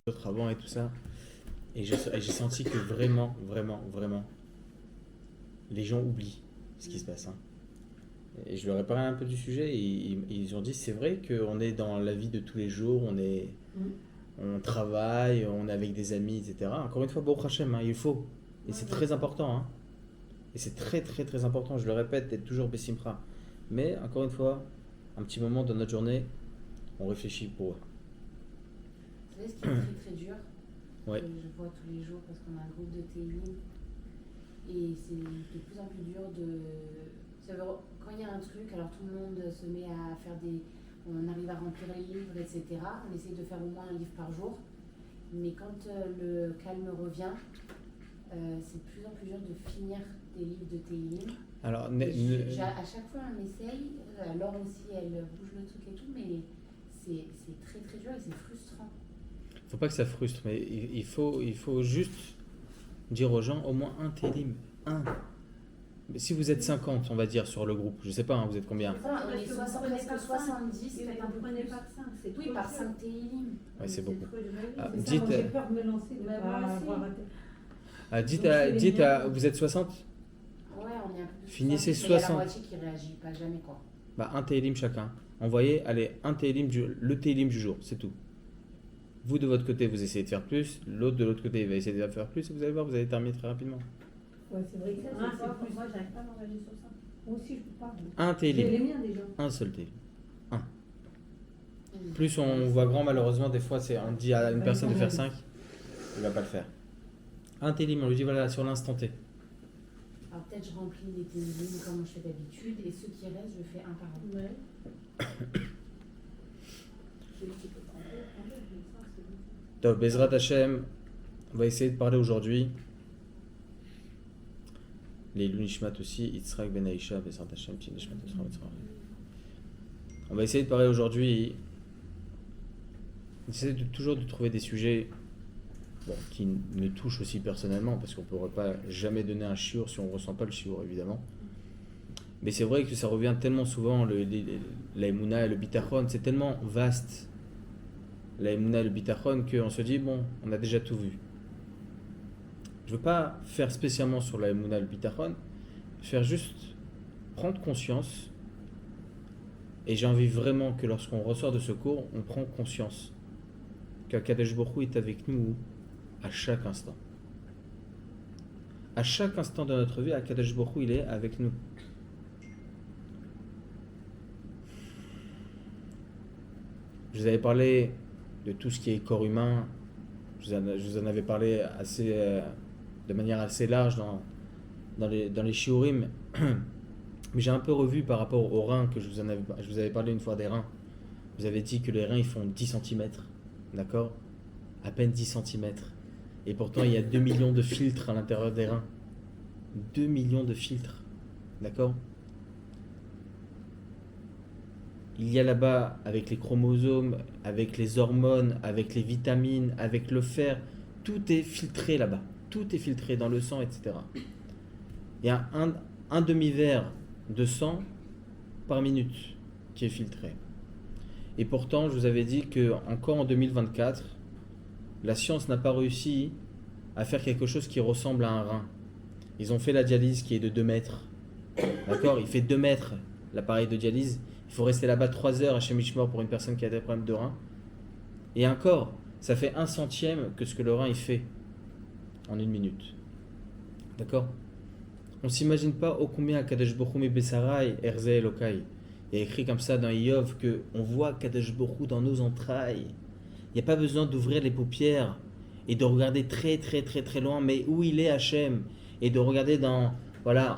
autres avant et tout ça. Et j'ai senti que vraiment, vraiment, vraiment, les gens oublient ce qui se passe, hein. Et je leur ai parlé un peu du sujet et ils ont dit c'est vrai qu'on est dans la vie de tous les jours, on travaille, on est avec des amis, etc. Encore une fois, Baruch Hashem, hein, il faut. Et c'est très important, hein. Et c'est très très très important, je le répète, d'être toujours Bessimcha. Mais encore une fois, un petit moment dans notre journée, on réfléchit pour eux. Vous savez ce qui est très très dur, Ouais. que je vois tous les jours parce qu'on a un groupe de TI et c'est de plus en plus dur de. Quand il y a un truc, alors tout le monde se met à faire des. On arrive à remplir les livres, etc. On essaye de faire au moins un livre par jour. Mais quand le calme revient, c'est de plus en plus dur de finir des livres de TI. Alors, À chaque fois on essaye, Laure aussi elle bouge le truc et tout, mais c'est très très dur et c'est frustrant. faut pas que ça frustre, mais il faut juste dire aux gens au moins un télim. Un. Mais si vous êtes 50, on va dire, sur le groupe, je sais pas, hein, vous êtes combien? Enfin, on est presque 70, peut-être un peu prenez plus. pas que 5, c'est Oui, par 5 télim. Ouais, c'est beaucoup. Ah, C'est ça, dites, moi, j'ai peur de me lancer, de Bah, pas moi aussi. avoir raté. dites vous êtes 60? Ouais, on est un peu plus. Finissez Mais il y a la 60. moitié qui réagit pas jamais quoi. Bah, un télim chacun. Envoyez, allez, un télim, le télim du jour, c'est tout. Vous de votre côté, vous essayez de faire plus, l'autre de l'autre côté, il va essayer de faire plus, et vous allez voir, vous allez terminer très rapidement. Ouais, c'est vrai que Ça, un, c'est fort. c'est plus. Moi, j'arrive pas à m'engager sur ça. Moi aussi, je peux pas. Un J'ai les télim, miens déjà. un seul télim. Plus on voit grand, malheureusement, des fois, on dit à une personne de faire 5, il va pas le faire. Un télim, on lui dit voilà, sur l'instant T. Alors peut-être je remplis les télim comme je fais d'habitude et ceux qui restent, je fais un par un. Ouais. Celui qui peut prendre, ça, c'est bon. Donc, Bezrat Hashem, on va essayer de parler aujourd'hui. Les Lunishmat aussi, Yitzhak Ben Aisha, Bezrat Hashem, Tinishmat Yitzhak, Yitzhak. On va essayer de parler aujourd'hui. J'essaie toujours de trouver des sujets qui me touchent aussi personnellement, parce qu'on ne pourrait pas jamais donner un shiur si on ne ressent pas le shiur, évidemment. Mais c'est vrai que ça revient tellement souvent, la Emouna et le Bitachon, c'est tellement vaste, la Emouna et le Bitachon, qu'on se dit, bon, on a déjà tout vu. Je ne veux pas faire spécialement sur la Emouna et le Bitachon, faire juste prendre conscience, et j'ai envie vraiment que lorsqu'on ressort de ce cours, on prend conscience qu'Akadosh Baruch Hu est avec nous à chaque instant. À chaque instant de notre vie, Akadosh Baruch Hu, il est avec nous. Je vous avais parlé de tout ce qui est corps humain. Je vous en avais parlé de manière assez large dans les shiurim. Mais j'ai un peu revu par rapport aux reins que je vous avais parlé une fois des reins. Vous avez dit que les reins ils font 10 cm. D'accord? À peine 10 cm. Et pourtant il y a 2 millions de filtres à l'intérieur des reins. 2 millions de filtres. D'accord? Il y a là-bas, avec les chromosomes, avec les hormones, avec les vitamines, avec le fer, tout est filtré là-bas. Tout est filtré dans le sang, etc. Il y a un demi-verre de sang par minute qui est filtré. Et pourtant, je vous avais dit que encore en 2024, la science n'a pas réussi à faire quelque chose qui ressemble à un rein. Ils ont fait la dialyse qui est de 2 mètres. D'accord? Il fait 2 mètres l'appareil de dialyse. Il faut rester là-bas 3 heures à chez Mishmor pour une personne qui a des problèmes de rein. Et encore, ça fait 1/100 que ce que le rein il fait en 1 minute. D'accord? On ne s'imagine pas ô combien Kadesh Bochum Besarai Erze Elokai. Il y a écrit comme ça dans Iyov qu'on voit Kadesh Bochum dans nos entrailles. Il n'y a pas besoin d'ouvrir les paupières et de regarder très très très très loin, mais où il est Hachem, et de regarder en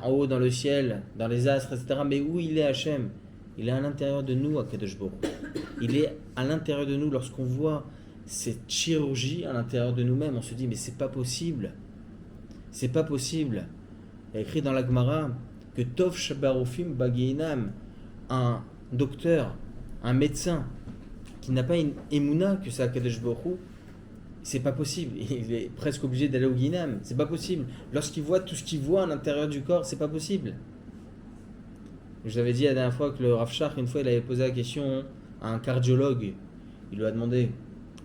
haut dans le ciel, dans les astres, etc. Mais où il est Hachem? Il est à l'intérieur de nous, à Kadosh Baruch Hu. Il est à l'intérieur de nous. Lorsqu'on voit cette chirurgie à l'intérieur de nous-mêmes, on se dit mais c'est pas possible. C'est pas possible. Il y a écrit dans la Gemara que Tov Shabarofim Bageinam, un docteur, un médecin qui n'a pas une émouna que c'est à Kadosh Baruch Hu, c'est pas possible. Il est presque obligé d'aller au Guinam. C'est pas possible. Lorsqu'il voit tout ce qu'il voit à l'intérieur du corps, c'est pas possible. Je vous avais dit la dernière fois que le Rav Shach, une fois, il avait posé la question à un cardiologue. Il lui a demandé,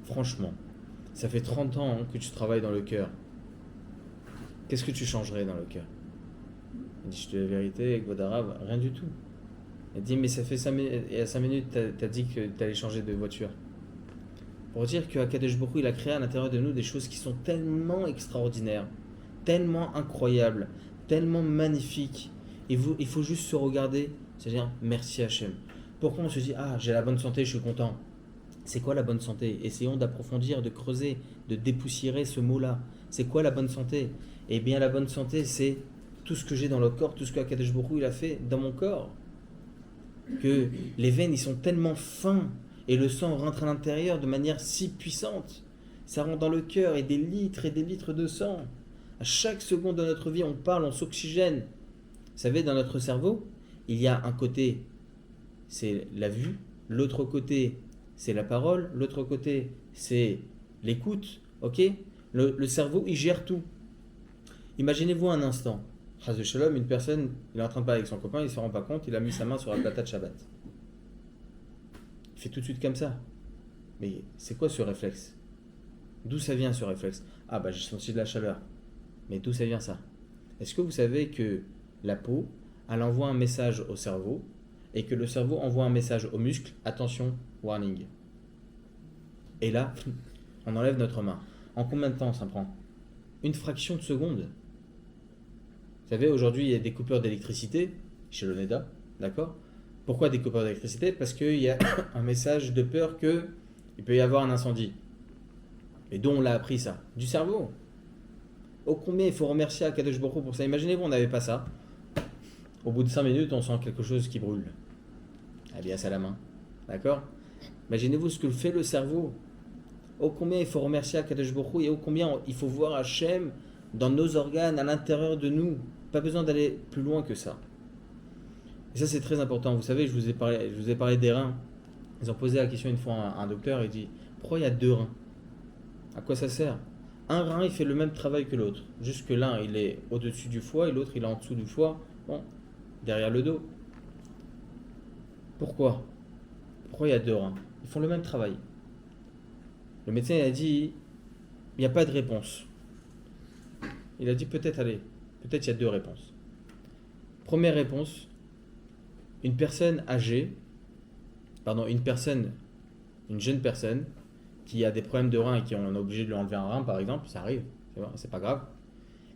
franchement, Ça fait 30 ans que tu travailles dans le cœur. Qu'est-ce que tu changerais dans le cœur? Il dit, je te dis la vérité, avec votre arabe, rien du tout. Il dit, mais ça fait 5 minutes, et à 5 minutes, t'as dit que t'allais changer de voiture. Pour dire que Akadosh Baruch Hu, il a créé à l'intérieur de nous des choses qui sont tellement extraordinaires, tellement incroyables, tellement magnifiques. Il faut juste se regarder, c'est-à-dire merci Hachem. Pourquoi on se dit, ah, j'ai la bonne santé, je suis content. C'est quoi la bonne santé? Essayons d'approfondir, de creuser, de dépoussiérer ce mot-là. C'est quoi la bonne santé? Eh bien, la bonne santé, c'est tout ce que j'ai dans le corps, tout ce que Akadosh Baruch Hu, il a fait dans mon corps. Que les veines, ils sont tellement fins et le sang rentre à l'intérieur de manière si puissante. Ça rentre dans le cœur et des litres de sang. À chaque seconde de notre vie, on parle, on s'oxygène. Vous savez, dans notre cerveau, il y a un côté, c'est la vue, l'autre côté, c'est la parole, l'autre côté, c'est l'écoute, ok? Le cerveau, il gère tout. Imaginez-vous un instant, Chas de Shalom, une personne, il est en train de parler avec son copain, il ne se rend pas compte, il a mis sa main sur la plata de Shabbat. Il fait tout de suite comme ça. Mais c'est quoi ce réflexe? D'où ça vient ce réflexe? Ah bah j'ai senti de la chaleur. Mais d'où ça vient ça? Est-ce que vous savez que la peau, elle envoie un message au cerveau et que le cerveau envoie un message aux muscles, attention, warning. Et là, on enlève notre main. En combien de temps ça prend? Une fraction de seconde. Vous savez, aujourd'hui, il y a des coupures d'électricité chez l'ONEDA, d'accord? Pourquoi des coupures d'électricité? Parce qu'il y a un message de peur qu'il peut y avoir un incendie. Et d'où on l'a appris ça? Du cerveau. Ô combien il faut remercier Akadosh Baruch Hu pour ça. Imaginez-vous, on n'avait pas ça. Au bout de 5 minutes, on sent quelque chose qui brûle. Alias à la main. D'accord? Imaginez-vous ce que fait le cerveau. Ô combien il faut remercier Akadosh Baruch Hu et ô combien il faut voir Hachem dans nos organes, à l'intérieur de nous. Pas besoin d'aller plus loin que ça. Et ça, c'est très important. Vous savez, je vous ai parlé des reins. Ils ont posé la question une fois à un docteur. Il dit, pourquoi il y a 2 reins? À quoi ça sert? Un rein, il fait le même travail que l'autre. Juste que l'un, il est au-dessus du foie et l'autre, il est en dessous du foie. Bon, derrière le dos. Pourquoi? Pourquoi il y a 2 reins? Ils font le même travail. Le médecin, il a dit, il n'y a pas de réponse. Il a dit, peut-être il y a 2 réponses. Première réponse, une jeune personne qui a des problèmes de rein et qui on est obligé de lui enlever un rein, par exemple, ça arrive, c'est pas grave.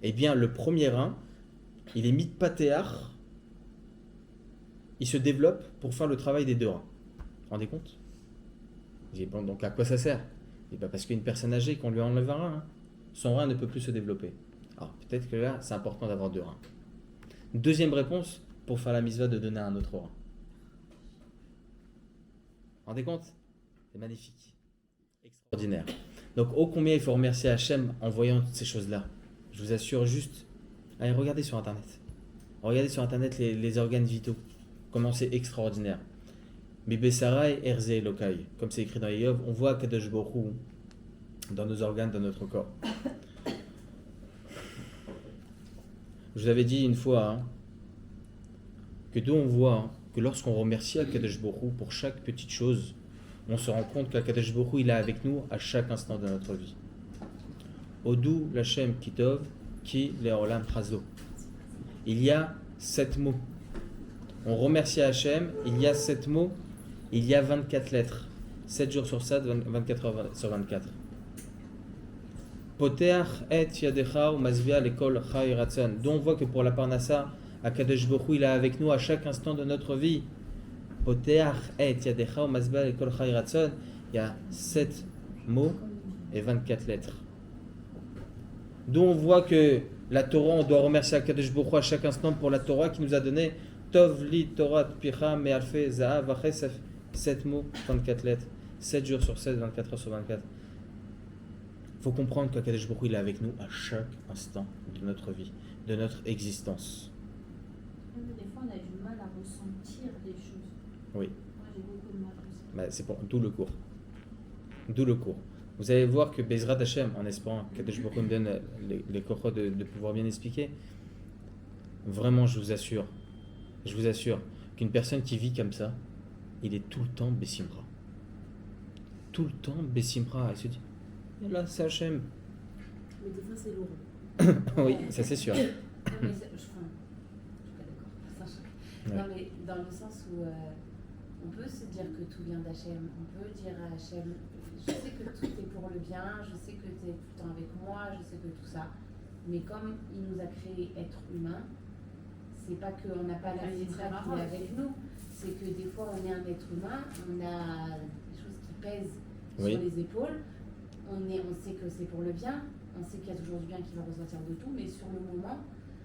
Eh bien, le premier rein, il est mitpatéar, il se développe pour faire le travail des 2 reins. Vous vous rendez compte? Il dit, bon, donc à quoi ça sert? Il dit, parce qu'une personne âgée, qu'on lui enlève un rein, hein, son rein ne peut plus se développer. Alors, peut-être que là, c'est important d'avoir 2 reins. Deuxième réponse, pour faire la mitzvah de donner un autre rein. Vous vous rendez compte? C'est magnifique. Extraordinaire. Donc, ô combien il faut remercier Hachem en voyant toutes ces choses-là. Je vous assure juste, allez, regardez sur Internet. Regardez sur Internet les organes vitaux. Comment c'est extraordinaire. Bibesarai Erze Elokai. Comme c'est écrit dans Yov, on voit Kadosh Baruch Hu dans nos organes, dans notre corps. Je vous avais dit une fois que d'où on voit que lorsqu'on remercie Akadosh Baruch Hu pour chaque petite chose, on se rend compte qu'Akadosh Baruch Hu, il est avec nous à chaque instant de notre vie. Odou Lachem Kitov Ki Leolam Chazo. Il y a 7 mots. On remercie Hachem, il y a 7 mots, il y a 24 lettres. 7 jours sur 7, 24 heures sur 24. Poteach et yadecha ou mazvia lekol chay ratzon. Dont on voit que pour la parnassa, Akadosh Baruch Hu, il est avec nous à chaque instant de notre vie. Poteach et yadecha ou mazvia lekol chay ratzon. Il y a 7 mots et 24 lettres. D'où on voit que la Torah, on doit remercier Akadosh Baruch Hu à chaque instant pour la Torah qui nous a donné Tov li Torah picha me'alfe zahav vachesef. 7 mots, 24 lettres. 7 jours sur 7, 24 heures sur 24. Il faut comprendre qu'Akadosh Baruch Hu, il est avec nous à chaque instant de notre vie, de notre existence. Des fois, on a du mal à ressentir des choses. Oui. Moi, j'ai beaucoup de mal à ressentir. C'est d'où le cours. D'où le cours. Vous allez voir que Bezrat Hashem, en espérant qu'Akadosh Baruch Hu me donne les cochons de pouvoir bien expliquer, vraiment, je vous assure qu'une personne qui vit comme ça, il est tout le temps Bessimra. Tout le temps Bessimra. Elle se dit, Et là, c'est Hachem. Mais des fois, c'est lourd. Oui, ça c'est sûr. Non, mais je suis pas d'accord. Ouais. Non, mais dans le sens où on peut se dire que tout vient d'Hachem. On peut dire à Hachem, je sais que tout est pour le bien, je sais que tu es tout le temps avec moi, je sais que tout ça. Mais comme il nous a créé être humain, c'est pas qu'on n'a pas la Il est très simra qui marrant, est avec nous, c'est que des fois on est un être humain, on a des choses qui pèsent Oui. sur les épaules, on sait que c'est pour le bien, on sait qu'il y a toujours du bien qui va ressortir de tout, mais sur le moment,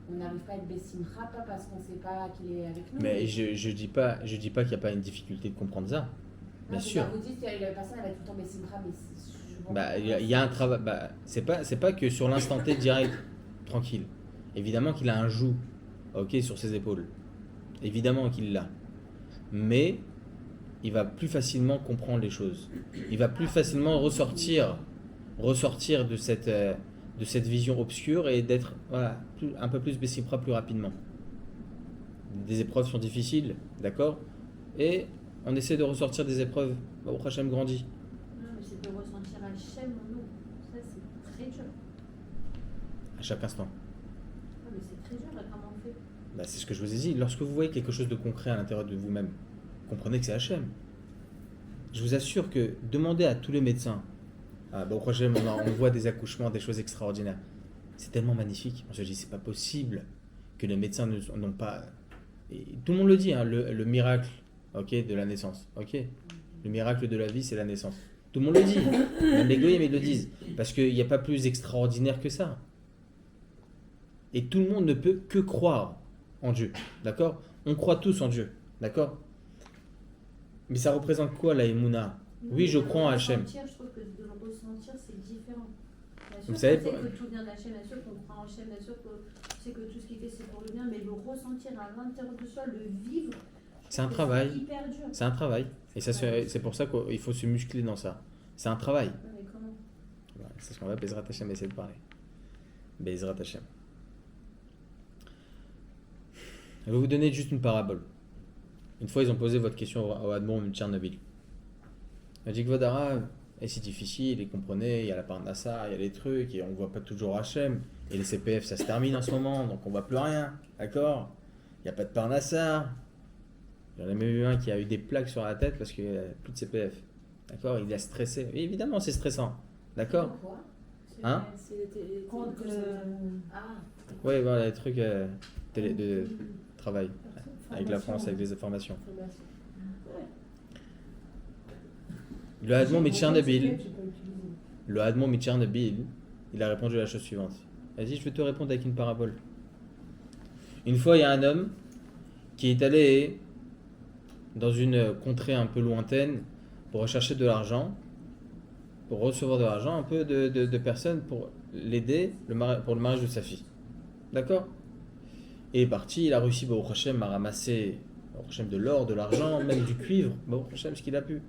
on n'arrive pas à être Bessimra, pas parce qu'on ne sait pas qu'il est avec nous. Mais je dis pas qu'il n'y a pas une difficulté de comprendre ça. Bien sûr. Vous dites que la personne elle va tout le temps Bessimra, mais je Bah, il y a un travail. Bah, c'est pas que sur l'instant T direct, tranquille. Évidemment qu'il a un joug, ok, sur ses épaules. Évidemment qu'il l'a. Mais il va plus facilement comprendre les choses. Il va plus facilement ressortir de cette vision obscure et d'être voilà, un peu plus Bessimra plus rapidement. Des épreuves sont difficiles, d'accord? Et on essaie de ressortir des épreuves. Baruch Hashem grandit. Non, mais c'est de ressentir Hachem en nous. Ça, c'est très dur. À chaque instant. Non, mais c'est très dur, là, comment on fait? Bah, c'est ce que je vous ai dit. Lorsque vous voyez quelque chose de concret à l'intérieur de vous-même, comprenez que c'est Hachem. Je vous assure que demandez à tous les médecins. Baruch Hashem, on voit des accouchements, des choses extraordinaires. C'est tellement magnifique. On se dit, c'est pas possible que les médecins n'ont pas. Et tout le monde le dit, hein, le miracle, ok, de la naissance, ok. Le miracle de la vie, c'est la naissance. Tout le monde le dit. Même les goyim, ils le disent, parce qu'il n'y a pas plus extraordinaire que ça. Et tout le monde ne peut que croire en Dieu, d'accord? On croit tous en Dieu, d'accord? Mais ça représente quoi la Emouna? Oui, je crois en Hachem. Je trouve que de le ressentir, c'est différent. Bien sûr Vous savez, qu'on sait que tout vient d'Hachem, bien sûr qu'on croit en Hachem, bien sûr qu'on sait que tout ce qu'il fait, c'est pour le bien, mais le ressentir à l'intérieur de soi, le vivre, C'est un c'est travail. hyper dur. C'est un travail. Et ça, c'est pour ça qu'il faut se muscler dans ça. C'est un travail. Ouais, mais comment? Voilà, c'est ce qu'on va Bezrat Hashem essayer de parler. Bezrat Hashem. Je vais vous donner juste une parabole. Une fois, ils ont posé votre question au Admon de Tchernobyl. Il a dit que votre arabe est si difficile, et comprenez, il y a la Parnassa, il y a les trucs, et on ne voit pas toujours Hachem. Et les CPF, ça se termine en ce moment, donc on ne voit plus rien. D'accord? Il n'y a pas de Parnassa. J'en ai même eu un qui a eu des plaques sur la tête parce qu'il n'y a plus de CPF. D'accord? Il a stressé. Et évidemment, c'est stressant. D'accord? Pourquoi? Hein? C'est Contre Ah, Oui, voilà, les trucs de travail avec la France, avec les informations. Le Admon Mitchernabil, il a répondu à la chose suivante. Il a dit, je vais te répondre avec une parabole. Une fois, il y a un homme qui est allé dans une contrée un peu lointaine pour rechercher de l'argent, pour recevoir de l'argent, un peu de personnes pour l'aider pour le mariage de sa fille. D'accord? Il est parti, il a réussi, Baruch Hashem, à ramasser Baruch Hashem, de l'or, de l'argent, même du cuivre, Baruch Hashem, ce qu'il a pu.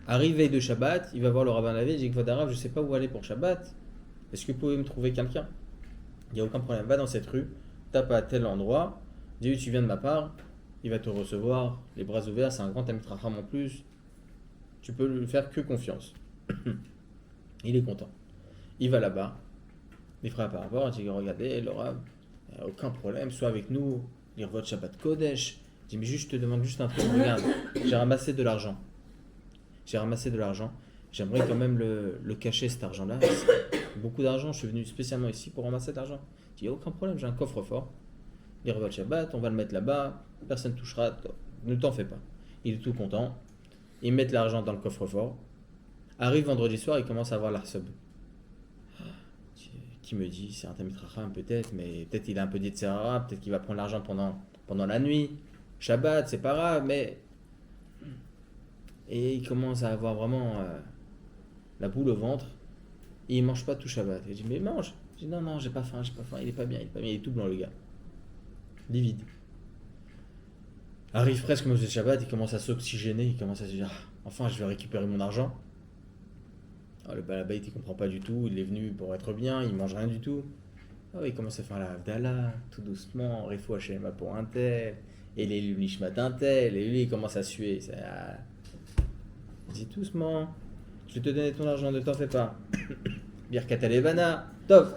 Arrive veille de Shabbat, il va voir le rabbin Lavé, il dit, Kvad, je ne sais pas où aller pour Shabbat, est-ce que vous pouvez me trouver quelqu'un? Il n'y a aucun problème, va dans cette rue, tape à tel endroit, dis-lui tu viens de ma part, il va te recevoir, les bras ouverts, c'est un grand Talmid Chacham en plus, tu peux lui faire que confiance. Il est content. Il va là-bas, les frères par rapport, il dit regardez, le Rav, aucun problème, sois avec nous, lire votre Shabbat Kodesh. Il dit mais juste, je te demande juste un truc, regarde, j'ai ramassé de l'argent. J'aimerais quand même le cacher cet argent-là. C'est beaucoup d'argent, je suis venu spécialement ici pour ramasser de l'argent. Il dit aucun problème, j'ai un coffre-fort. Lire votre Shabbat, on va le mettre là-bas, personne ne touchera, ne t'en fais pas. Il est tout content. Ils mettent l'argent dans le coffre-fort. Arrive vendredi soir, il commence à avoir l'arsub. Qui me dit, c'est un Talmid Chacham peut-être, mais peut-être il a un peu d'Yetzerara, peut-être qu'il va prendre l'argent pendant la nuit. Shabbat, c'est pas grave, mais... Et il commence à avoir vraiment la boule au ventre. Et il mange pas tout Shabbat. Il dit, mais mange. Je dis, non, j'ai pas faim, il est pas bien, il est tout blanc le gars. Livide. Arrive presque au Shabbat, il commence à s'oxygéner, il commence à se dire enfin je vais récupérer mon argent. Le balabait il comprend pas du tout, il est venu pour être bien, il mange rien du tout. Il commence à faire la Havdalah, tout doucement, Refou Hachem pour un tel, et les Nishmat un tel, et lui il commence à suer. Il dit doucement, Je vais te donner ton argent, ne t'en fais pas. Birkat Alevana, Tov.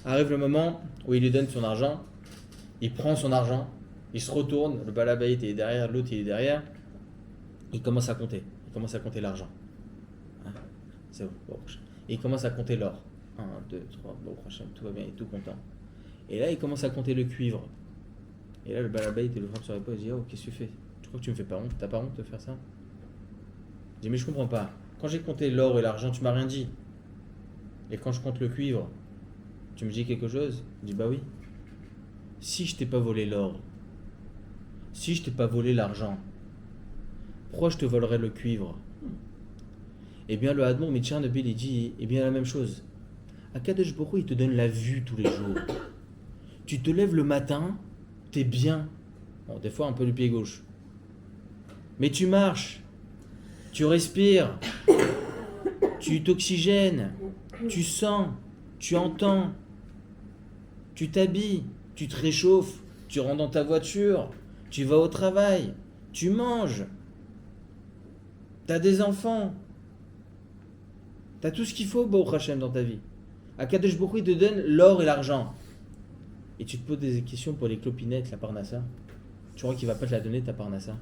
Arrive le moment où il lui donne son argent. Il prend son argent. Il se retourne. Le balabait est derrière, l'autre il est derrière. Il commence à compter. Il commence à compter l'argent. Hein, c'est bon. Et il commence à compter l'or. 1, 2, 3, bon, prochain, tout va bien, il est tout content. Et là, il commence à compter le cuivre. Et là, le balabait, il le frappe sur l'épaule. Il dit, oh, qu'est-ce que tu fais? Tu crois que tu me fais pas honte? T'as pas honte de faire ça? Il dit, mais je comprends pas. Quand j'ai compté l'or et l'argent, tu m'as rien dit. Et quand je compte le cuivre, tu me dis quelque chose? Il dit, bah oui. Si je t'ai pas volé l'or, si je t'ai pas volé l'argent, pourquoi je te volerais le cuivre? Eh bien, le Hadmour Mitchernobyl, il dit, eh bien, la même chose. Akadosh Baruch Hu, il te donne la vue tous les jours. Tu te lèves le matin, t'es bien. Bon, des fois, un peu du pied gauche. Mais tu marches, tu respires, tu t'oxygènes, tu sens, tu entends, tu t'habilles, tu te réchauffes, tu rentres dans ta voiture, tu vas au travail, tu manges, tu as des enfants, tu as tout ce qu'il faut, Baruch Hashem, dans ta vie. Akadosh Baruch Hu, il te donne l'or et l'argent. Et tu te poses des questions pour les clopinettes, la parnassa. Tu crois qu'il va pas te la donner, ta parnassa?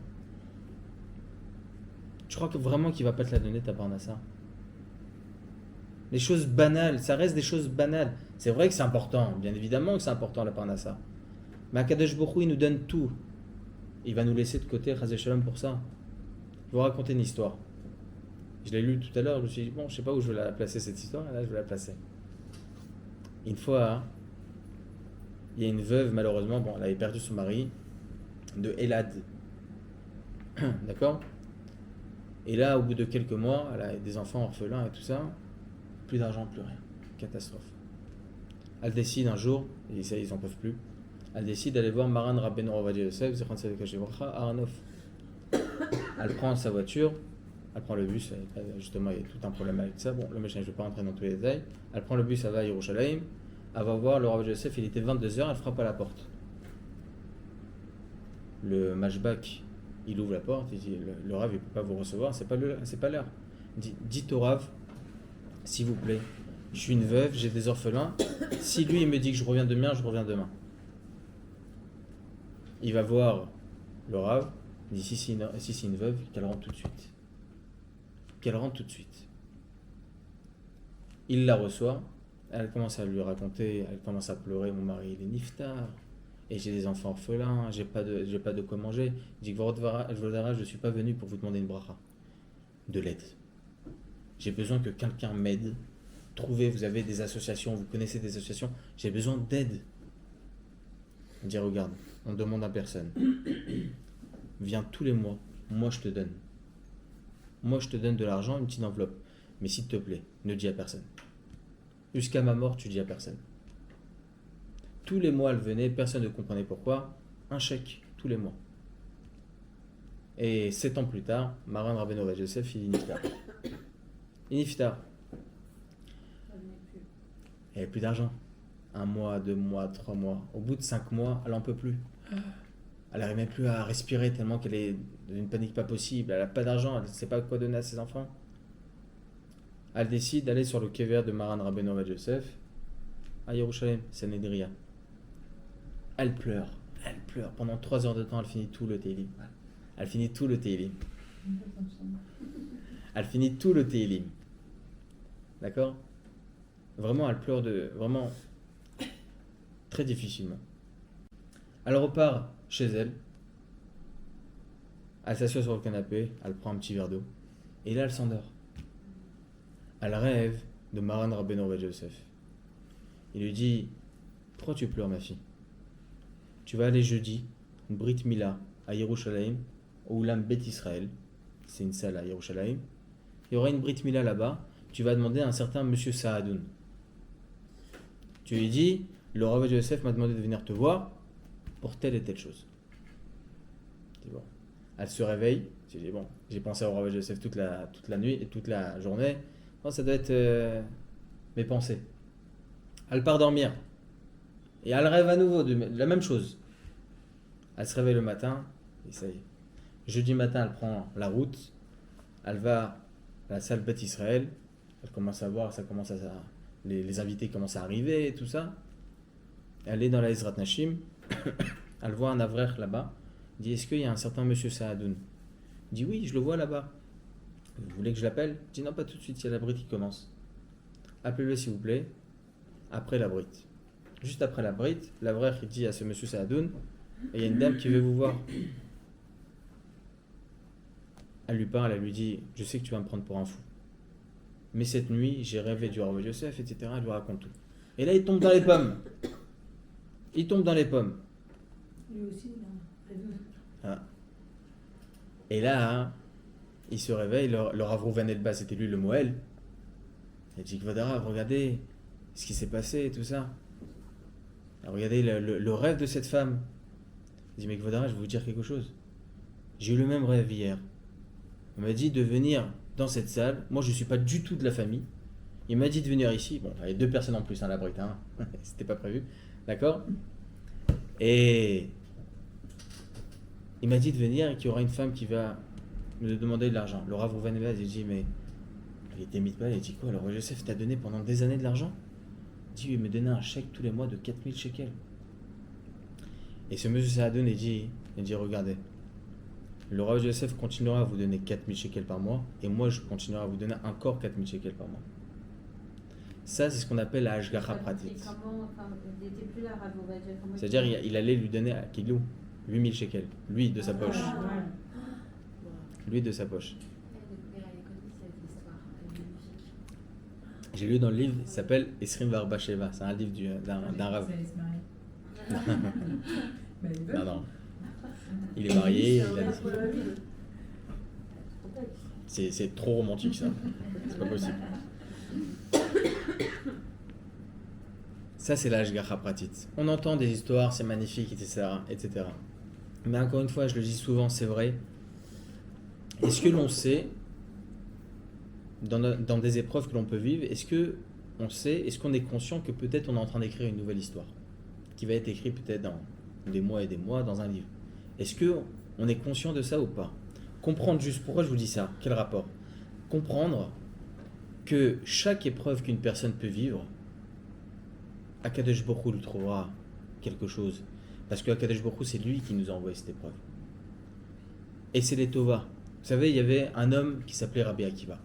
Tu crois que vraiment qu'il va pas te la donner, ta parnassa? Les choses banales, ça reste des choses banales. C'est vrai que c'est important, bien évidemment que c'est important, la parnassa. Mais Akadosh Baruch Hu, il nous donne tout. Il va nous laisser de côté, Chazé Shalom, pour ça. Je vais vous raconter une histoire. Je l'ai lu tout à l'heure, je me suis dit, bon, je sais pas où je vais la placer cette histoire, et là je vais la placer. Une fois, il y a une veuve, malheureusement, bon, elle avait perdu son mari, de Elad. D'accord? Et là, au bout de quelques mois, elle a des enfants orphelins et tout ça, plus d'argent, plus rien. Catastrophe. Elle décide un jour, et ça, ils en peuvent plus, elle décide d'aller voir Maran Rabbeinu Ovadia Yosef, Zichron Tzedek Livracha, à Arnof. Elle prend sa voiture, elle prend le bus, justement il y a tout un problème avec ça, bon le méchant je ne vais pas rentrer dans tous les détails, elle prend le bus, elle va à Yerushalayim, elle va voir le Rav Yosef, il était 22h, elle frappe à la porte. Le mashbak, il ouvre la porte, il dit le Rav il ne peut pas vous recevoir, c'est pas l'heure. Il dit, dites au Rav, s'il vous plaît, je suis une veuve, j'ai des orphelins, si lui il me dit que je reviens demain, je reviens demain. Il va voir le Rav, il dit si c'est une veuve, qu'elle rentre tout de suite. Qu'elle rentre tout de suite. Il la reçoit, elle commence à lui raconter, elle commence à pleurer, mon mari il est niftar, et j'ai des enfants orphelins, j'ai pas de quoi manger. Il dit, je ne suis pas venu pour vous demander une bracha, de l'aide. J'ai besoin que quelqu'un m'aide. Trouvez, vous avez des associations, vous connaissez des associations, j'ai besoin d'aide. Il dit, regarde, on demande à personne. Viens tous les mois, moi je te donne. Moi je te donne de l'argent, une petite enveloppe. Mais s'il te plaît, ne dis à personne. Jusqu'à ma mort, tu dis à personne. Tous les mois, elle venait, personne ne comprenait pourquoi. Un chèque, tous les mois. Et 7 ans plus tard, Maran Rabbeinu Ovadia Yosef, il est niftar. Il est niftar. Elle n'avait plus d'argent. 1 mois, 2 mois, 3 mois. Au bout de 5 mois, elle n'en peut plus. Elle n'arrive même plus à respirer tellement qu'elle est dans une panique pas possible. Elle n'a pas d'argent, elle ne sait pas quoi donner à ses enfants. Elle décide d'aller sur le kever de Maran Rabbeinu Ovadia Yosef à Yerushalayim, Sanhedria. Elle pleure. Pendant 3 heures de temps, elle finit tout le Teilim. Elle finit tout le Teilim. D'accord? Vraiment, elle pleure vraiment très difficilement. Elle repart chez elle. Elle s'assoit sur le canapé, elle prend un petit verre d'eau. Et là, elle s'endort. Elle rêve de Maran Rabbeinu Ovadia Yosef. Il lui dit, pourquoi tu pleures, ma fille? Tu vas aller jeudi, une Brit Mila à Yerushalayim, au Oulam Bet Israël. C'est une salle à Yerushalayim. Il y aura une Brit Mila là-bas. Tu vas demander à un certain Monsieur Saadoun. Tu lui dis, le Rav Ovadia Yosef m'a demandé de venir te voir pour telle et telle chose. C'est bon. Elle se réveille. Je dis, bon, j'ai pensé au Rav Ovadia Yosef toute la nuit et toute la journée. Bon, ça doit être mes pensées. Elle part dormir. Et elle rêve à nouveau de la même chose. Elle se réveille le matin, et ça y est. Jeudi matin, elle prend la route. Elle va la salle Beth Israël. Elle commence à voir, les invités commencent à arriver et tout ça. Elle est dans la Ezrat Nashim. Elle voit un Avrech là-bas. Elle dit, est-ce qu'il y a un certain monsieur Saadoun? Il dit, oui, je le vois là-bas. Vous voulez que je l'appelle? Il dit, non, pas tout de suite, il y a la brite qui commence. Appelez-le s'il vous plaît. Après la brite. Juste après la brite, l'Avrech il dit à ce monsieur Saadoun, et il y a une dame qui veut vous voir. Elle lui parle, elle lui dit, je sais que tu vas me prendre pour un fou. Mais cette nuit, j'ai rêvé du Rav Yosef, etc. Elle lui raconte tout. Et là, il tombe dans les pommes. Il tombe dans les pommes. Lui aussi, il a rêvé. Ah. Et là, hein, il se réveille, le Rav Rouven Elbaz, c'était lui le Moël. Il dit, Kvodarav, regardez ce qui s'est passé et tout ça. Alors, regardez le rêve de cette femme. Il dit, mais Kvodarav, je vais vous dire quelque chose. J'ai eu le même rêve hier. On m'a dit de venir dans cette salle. Moi, je ne suis pas du tout de la famille. Il m'a dit de venir ici. Bon, il y avait 2 personnes en plus, hein, la brite. Hein. C'était pas prévu. D'accord? Et il m'a dit de venir et qu'il y aura une femme qui va me demander de l'argent. Le Rav Rouven Elbaz, il dit, mais il était mitbal. Il dit, quoi? Alors, Joseph t'a donné pendant des années de l'argent? Il dit, il me donnait un chèque tous les mois de 4000 shekels. Et ce monsieur Saadoun, il dit, regardez. Le Rav Yosef continuera à vous donner 4000 shekels par mois, et moi je continuerai à vous donner encore 4000 shekels par mois. Ça, c'est ce qu'on appelle la Hashgacha Pratit. Et comment, enfin, il n'était plus là, Rav Ovadia, comment C'est-à-dire, il allait lui donner à Kilou 8000 shekels, lui de sa poche. Lui de sa poche. Elle a connu cette histoire, elle est magnifique. J'ai lu dans le livre, il s'appelle Esrim Varba Sheva, c'est un livre d'un Rav. Non, non. Il est marié, il a des... C'est trop romantique ça. C'est pas possible. Ça, c'est la Hashgacha Pratit. On entend des histoires, c'est magnifique, etc., etc. Mais encore une fois, je le dis souvent, c'est vrai. Est-ce que l'on sait, dans des épreuves que l'on peut vivre, est-ce qu'on est conscient que peut-être on est en train d'écrire une nouvelle histoire qui va être écrite peut-être dans des mois et des mois dans un livre? Est-ce qu'on est conscient de ça ou pas? Comprendre juste, pourquoi je vous dis ça? Quel rapport? Comprendre que chaque épreuve qu'une personne peut vivre, Akadosh Baruch Hu lui trouvera quelque chose. Parce que Akadosh Baruch Hu, c'est lui qui nous a envoyé cette épreuve. Et c'est les Tova. Vous savez, il y avait un homme qui s'appelait Rabbi Akiva.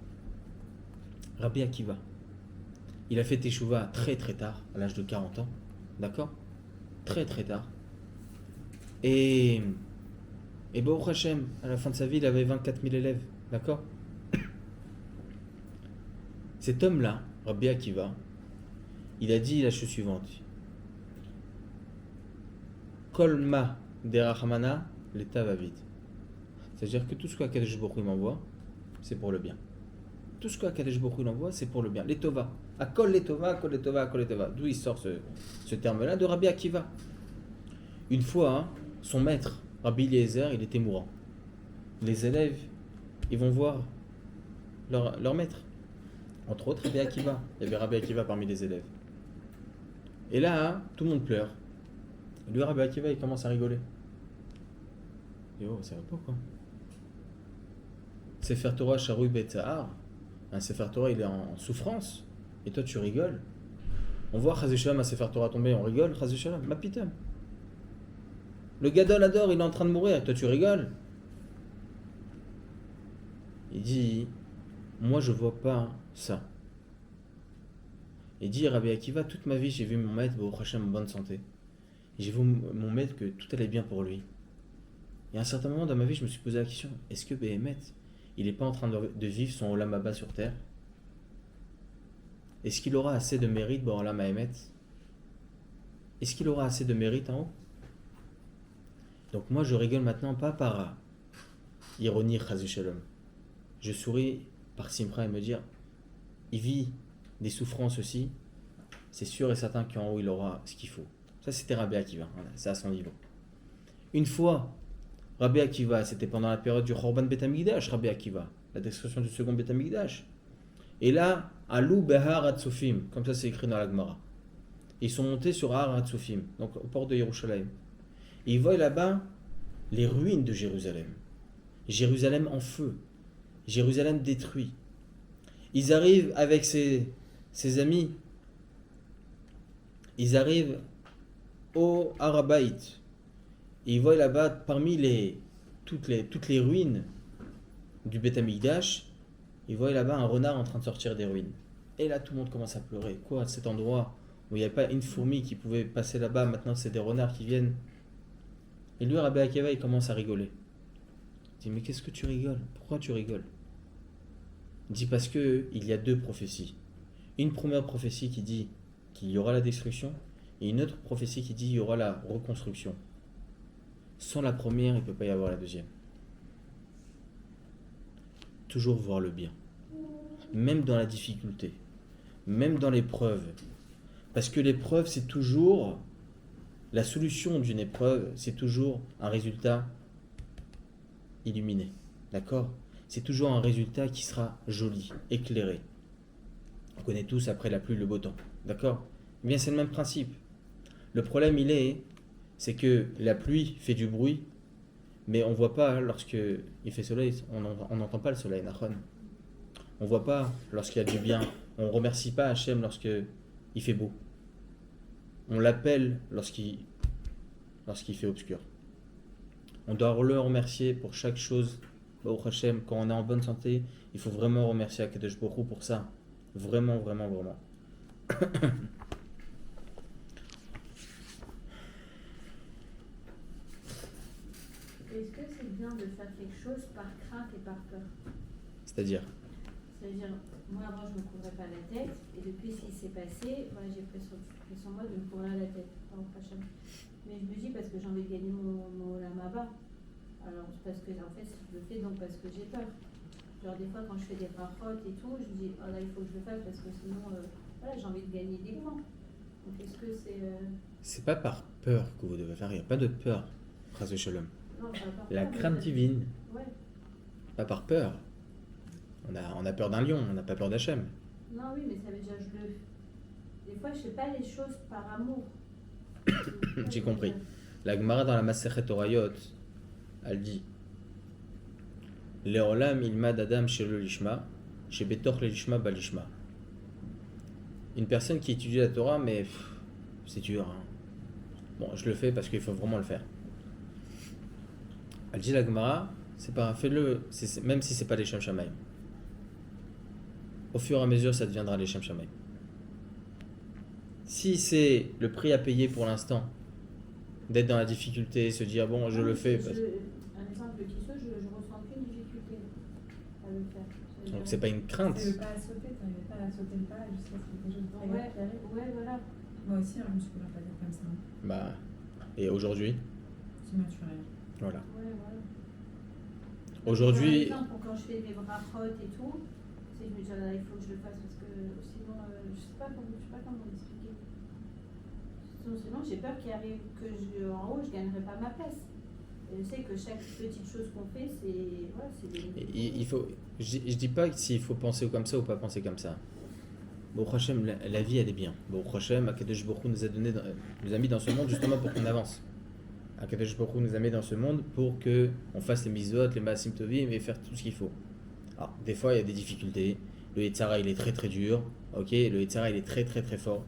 Rabbi Akiva. Il a fait Teshuvah très très tard, à l'âge de 40 ans. D'accord? Très très tard. Et Baruch Hashem, à la fin de sa vie, il avait 24 000 élèves. D'accord? Cet homme-là, Rabbi Akiva, il a dit la chose suivante. Kolma derachmana l'état va vite. C'est-à-dire que tout ce qu'Akadosh Baruch Hu m'envoie, c'est pour le bien. Tout ce qu'Akadosh Baruch Hu m'envoie, c'est pour le bien. Les Tova. Akol les Tova, akol les Tova, akol les Tova. D'où il sort ce terme-là? De Rabbi Akiva. Une fois, hein, son maître, Rabbi Eliezer, il était mourant. Les élèves, ils vont voir leur maître. Entre autres, Rabbi Akiva. Il y avait Rabbi Akiva parmi les élèves. Et là, hein, tout le monde pleure. Et lui, Rabbi Akiva, il commence à rigoler. Il dit, oh, ça va pas quoi. Sefer Torah Sharoui Betzahar. Un Sefer Torah, il est en souffrance. Et toi, tu rigoles. On voit Chazé Shalom à Sefer Torah tomber, on rigole. Chazé Shalom, ma pitam. Le Gadol adore, il est en train de mourir. Et toi, tu rigoles. Il dit, moi, je vois pas ça. Il dit, Rabbi Akiva, toute ma vie, j'ai vu mon maître, Baruch Hashem, en bonne santé. Et j'ai vu mon maître que tout allait bien pour lui. Et à un certain moment dans ma vie, je me suis posé la question, est-ce que Béhémet, il n'est pas en train de vivre son Olam Haba sur terre? Est-ce qu'il aura assez de mérite pour Olam Haemet? Est-ce qu'il aura assez de mérite en haut? Donc moi, je rigole maintenant pas par ironie, Chazé Shalom. Je souris par Simcha et me dire, il vit des souffrances aussi, c'est sûr et certain qu'en haut, il aura ce qu'il faut. Ça, c'était Rabbi Akiva, voilà, c'est à son niveau. Une fois, Rabbi Akiva, c'était pendant la période du Chorban Bet Hamikdash, Rabbi Akiva, la destruction du second Bet Hamikdash. Et là, Alou Behar Hatzofim, comme ça c'est écrit dans la Gemara. Ils sont montés sur Har Hatzofim, donc au port de Yerushalayim. Et ils voient là-bas les ruines de Jérusalem. Jérusalem en feu, Jérusalem détruit. Ils arrivent avec ses amis. Ils arrivent au Harabait. Et ils voient là-bas, parmi toutes les ruines du Beth Amikdash, ils voient là-bas un renard en train de sortir des ruines. Et là, tout le monde commence à pleurer. Quoi, cet endroit où il n'y avait pas une fourmi qui pouvait passer là-bas, maintenant c'est des renards qui viennent. Et lui, Rabbi Akiva, il commence à rigoler. Il dit, mais qu'est-ce que tu rigoles? Pourquoi tu rigoles? Il dit, parce que il y a deux prophéties. Une première prophétie qui dit qu'il y aura la destruction, et une autre prophétie qui dit qu'il y aura la reconstruction. Sans la première, il ne peut pas y avoir la deuxième. Toujours voir le bien. Même dans la difficulté. Même dans l'épreuve. Parce que l'épreuve, c'est toujours... La solution d'une épreuve, c'est toujours un résultat illuminé. D'accord? C'est toujours un résultat qui sera joli, éclairé. On connaît tous après la pluie le beau temps. D'accord? Eh bien, c'est le même principe. Le problème, c'est que la pluie fait du bruit, mais on ne voit pas lorsque il fait soleil, on n'entend pas le soleil, Nachon. On ne voit pas lorsqu'il y a du bien. On ne remercie pas Hachem lorsqu'il fait beau. On l'appelle lorsqu'il fait obscur. On doit le remercier pour chaque chose. Baruch Hashem, quand on est en bonne santé, il faut vraiment remercier Akadosh Baruch Hu pour ça. Vraiment, vraiment, vraiment. Est-ce que c'est bien de faire quelque chose par crainte et par peur? C'est-à-dire, moi avant je ne me couvrais pas la tête, et depuis ce qui s'est passé, voilà, j'ai pris sur moi de me couvrir la tête. Mais je me dis parce que j'ai envie de gagner mon lamaba. Alors parce que en fait je le fais donc parce que j'ai peur. Genre des fois quand je fais des brachot et tout, je me dis oh là il faut que je le fasse parce que sinon voilà, j'ai envie de gagner des points. Donc est-ce que c'est c'est pas par peur que vous devez faire. Il n'y a pas de peur. Chas v'shalom. non, pas par La peur, crainte mais- divine, Ouais. pas par peur. On a peur d'un lion, on n'a pas peur d'Hachem. Non oui mais ça veut dire des fois je fais pas les choses par amour. J'ai compris. La Gemara dans la Masechet Orayot, elle dit Leolam ilmad adam shelo lishma, shebetor le lishma balishma. Une personne qui étudie la Torah, mais c'est dur. Hein. Bon, je le fais parce qu'il faut vraiment le faire. Elle dit la Gemara, c'est pas fais-le, même si c'est pas les Shem Shamaim. Au fur et à mesure, ça deviendra les Shem Shamaim. Si c'est le prix à payer pour l'instant, d'être dans la difficulté, se dire bon, je le fais. Un exemple qui se, je ressens aucune difficulté à le faire. Donc c'est pas une crainte. C'est le pas à sauter, t'arrives pas à sauter le pas jusqu'à ce que quelque chose de très grave qui arrive. Ouais, voilà. Moi aussi, je me suis couvert la tête comme ça. Bah, et aujourd'hui, C'est naturel. voilà. Ouais, voilà. Aujourd'hui, Par exemple, quand je fais mes brachot et tout, je me dis ah, là, il faut que je le fasse parce que sinon, je sais pas comment l'expliquer. Sinon, j'ai peur qu'il arrive en haut, je gagnerai pas ma place. Et je sais que chaque petite chose qu'on fait, c'est des... il faut, je dis pas s'il faut penser comme ça ou pas penser comme ça. Bon, Hachem, la vie elle est bien. Bon, Hachem, Akadosh Baruch Hu nous a mis dans ce monde justement pour qu'on avance. Akadosh Baruch Hu nous a mis dans ce monde pour que on fasse les mitzvot, les maasim tovim et faire tout ce qu'il faut. Alors, des fois il y a des difficultés. Le Yetzara il est très très dur. Ok, le Yetzara il est très très très fort.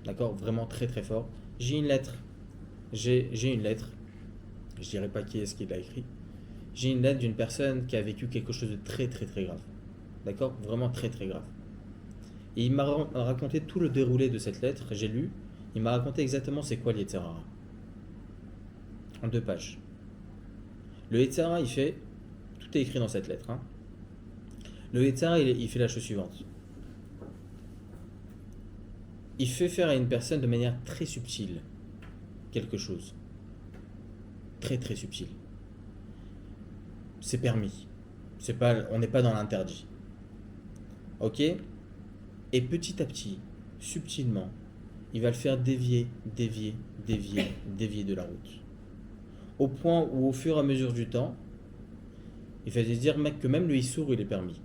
D'accord, vraiment très très fort. J'ai une lettre. J'ai une lettre. Je dirais pas qui est-ce qui l'a écrit. J'ai une lettre d'une personne qui a vécu quelque chose de très très très grave. D'accord, vraiment très très grave. Et il m'a raconté tout le déroulé de cette lettre. J'ai lu. Il m'a raconté exactement c'est quoi le Yetzara. En 2 pages. Le Yetzara, il fait... Tout est écrit dans cette lettre. Hein. Le Yetzara, il fait la chose suivante. Il fait faire à une personne de manière très subtile quelque chose. Très très subtil. C'est permis. On n'est pas dans l'interdit. Ok? Et petit à petit, subtilement, il va le faire dévier de la route. Au point où, au fur et à mesure du temps, il va se dire mec, que même le issour, il est permis.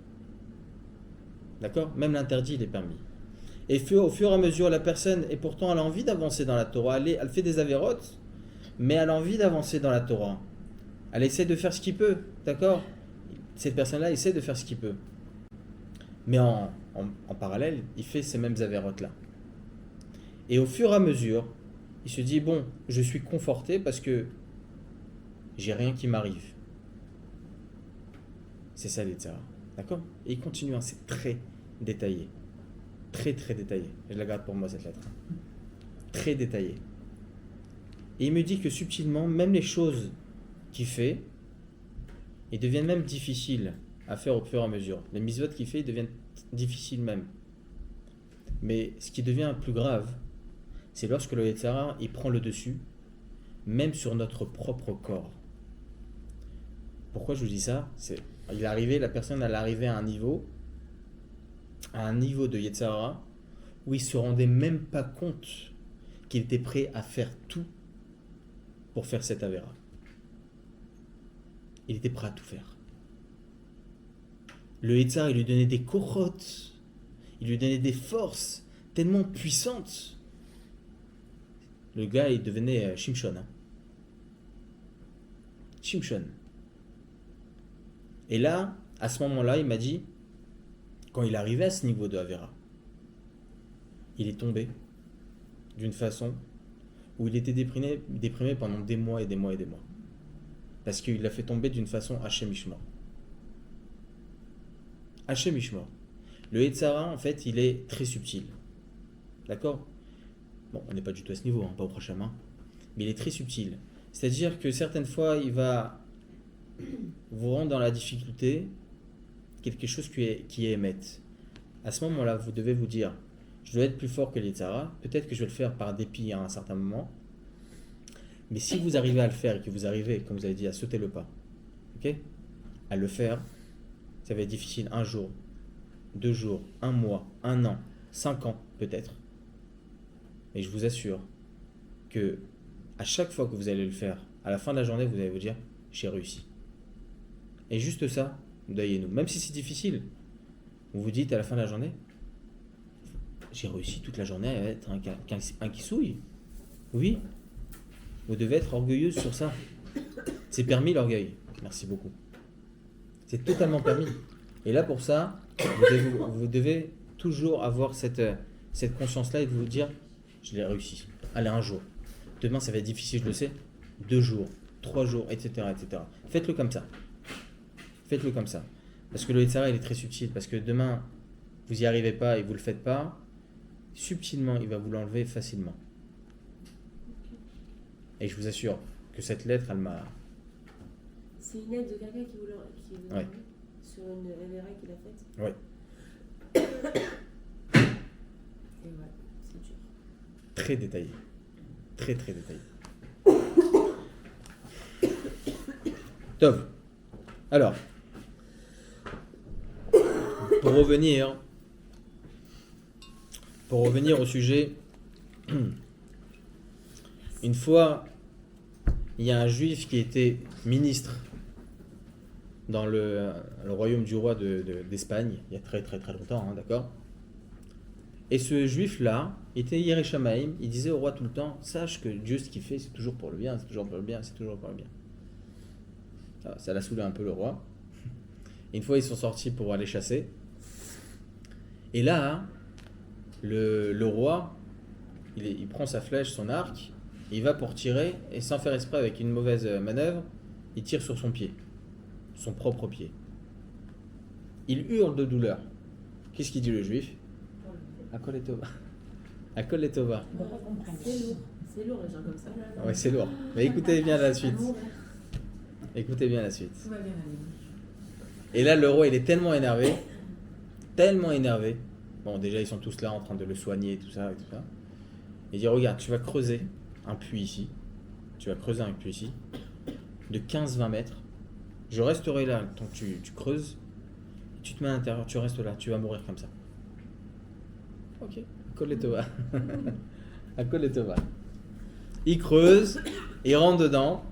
D'accord? Même l'interdit, il est permis. Et au fur et à mesure, la personne, et pourtant elle a envie d'avancer dans la Torah, elle fait des avérotes, mais elle a envie d'avancer dans la Torah. Elle essaie de faire ce qu'il peut, d'accord? Cette personne-là essaie de faire ce qu'il peut. Mais en parallèle, il fait ces mêmes avérotes-là. Et au fur et à mesure, il se dit, bon, je suis conforté parce que j'ai rien qui m'arrive. C'est ça les tzara. D'accord? Et il continue, hein, c'est très détaillé. Très très détaillé. Je la garde pour moi cette lettre. Très détaillé. Et il me dit que subtilement, même les choses qu'il fait, ils deviennent même difficiles à faire au fur et à mesure. Les mitzvot qu'il fait, ils deviennent difficiles même. Mais ce qui devient plus grave, c'est lorsque le Yetzer Hara, il prend le dessus, même sur notre propre corps. Pourquoi je vous dis ça? La personne elle est arrivée à un niveau de Yetzer Hara où il se rendait même pas compte qu'il était prêt à faire tout pour faire cette avéra. Il était prêt à tout faire. Le Yetzer Hara, il lui donnait des korotes, il lui donnait des forces tellement puissantes. Le gars, il devenait Shimshon. Hein. Shimshon. Et là, à ce moment-là, il m'a dit, quand il arrivait à ce niveau de Avera, il est tombé d'une façon où il était déprimé pendant des mois et des mois et des mois. Parce qu'il l'a fait tomber d'une façon Hachem-Ishma. Hachem-Ishma. Le Yetzer Hara, en fait, il est très subtil. D'accord? Bon, on n'est pas du tout à ce niveau, hein, pas au prochain main. Mais il est très subtil. C'est-à-dire que certaines fois, il va vous rendre dans la difficulté quelque chose qui est émette. À ce moment-là, vous devez vous dire, je dois être plus fort que le Yetzer Hara. Peut-être que je vais le faire par dépit à un certain moment. Mais si vous arrivez à le faire et que vous arrivez, comme vous avez dit, à sauter le pas, ok, à le faire, ça va être difficile 1 jour, 2 jours, 1 mois, 1 an, 5 ans peut-être. Et je vous assure que à chaque fois que vous allez le faire, à la fin de la journée, vous allez vous dire, j'ai réussi. Et juste ça, doyez-nous. Même si c'est difficile, vous vous dites à la fin de la journée, j'ai réussi toute la journée à être un kissouille. Oui, vous devez être orgueilleuse sur ça. C'est permis l'orgueil. Merci beaucoup. C'est totalement permis. Et là pour ça, vous devez toujours avoir cette conscience-là et de vous dire, je l'ai réussi. Allez, 1 jour. Demain, ça va être difficile, je le sais. 2 jours, 3 jours, etc., etc. Faites-le comme ça. Faites-le comme ça. Parce que le Yetzer Hara, il est très subtil. Parce que demain, vous n'y arrivez pas et vous ne le faites pas, subtilement, il va vous l'enlever facilement. Et je vous assure que cette lettre, elle m'a... C'est une lettre de quelqu'un qui vous l'a Ouais. sur une MRA qu'il a faite. Ouais. Et ouais, c'est dur. Très détaillé. Très très détaillé. Tov. Alors, pour revenir au sujet, une fois, il y a un juif qui était ministre dans le royaume du roi d'Espagne, il y a très très très longtemps, hein, d'accord? Et ce juif-là était Yireh Shamayim, il disait au roi tout le temps, sache que Dieu, ce qu'il fait, c'est toujours pour le bien, c'est toujours pour le bien, c'est toujours pour le bien. Ça l'a saoulé un peu le roi. Une fois, ils sont sortis pour aller chasser. Et là, le roi, il prend sa flèche, son arc, il va pour tirer, et sans faire exprès, avec une mauvaise manœuvre, il tire sur son pied, son propre pied. Il hurle de douleur. Qu'est-ce qu'il dit le juif? Akol Etova. Akol Etova. C'est lourd, les gens comme ça. Ouais, c'est lourd. Mais écoutez bien la suite. Écoutez bien la suite. Tout va bien aller. Et là, le roi, il est tellement énervé. Bon, déjà, ils sont tous là en train de le soigner et tout ça. Il dit, regarde, tu vas creuser un puits ici. De 15-20 mètres. Je resterai là tant que tu creuses. Tu te mets à l'intérieur, tu restes là. Tu vas mourir comme ça. Ok. Akol Etova. Akol Etova. Il creuse, il rentre dedans.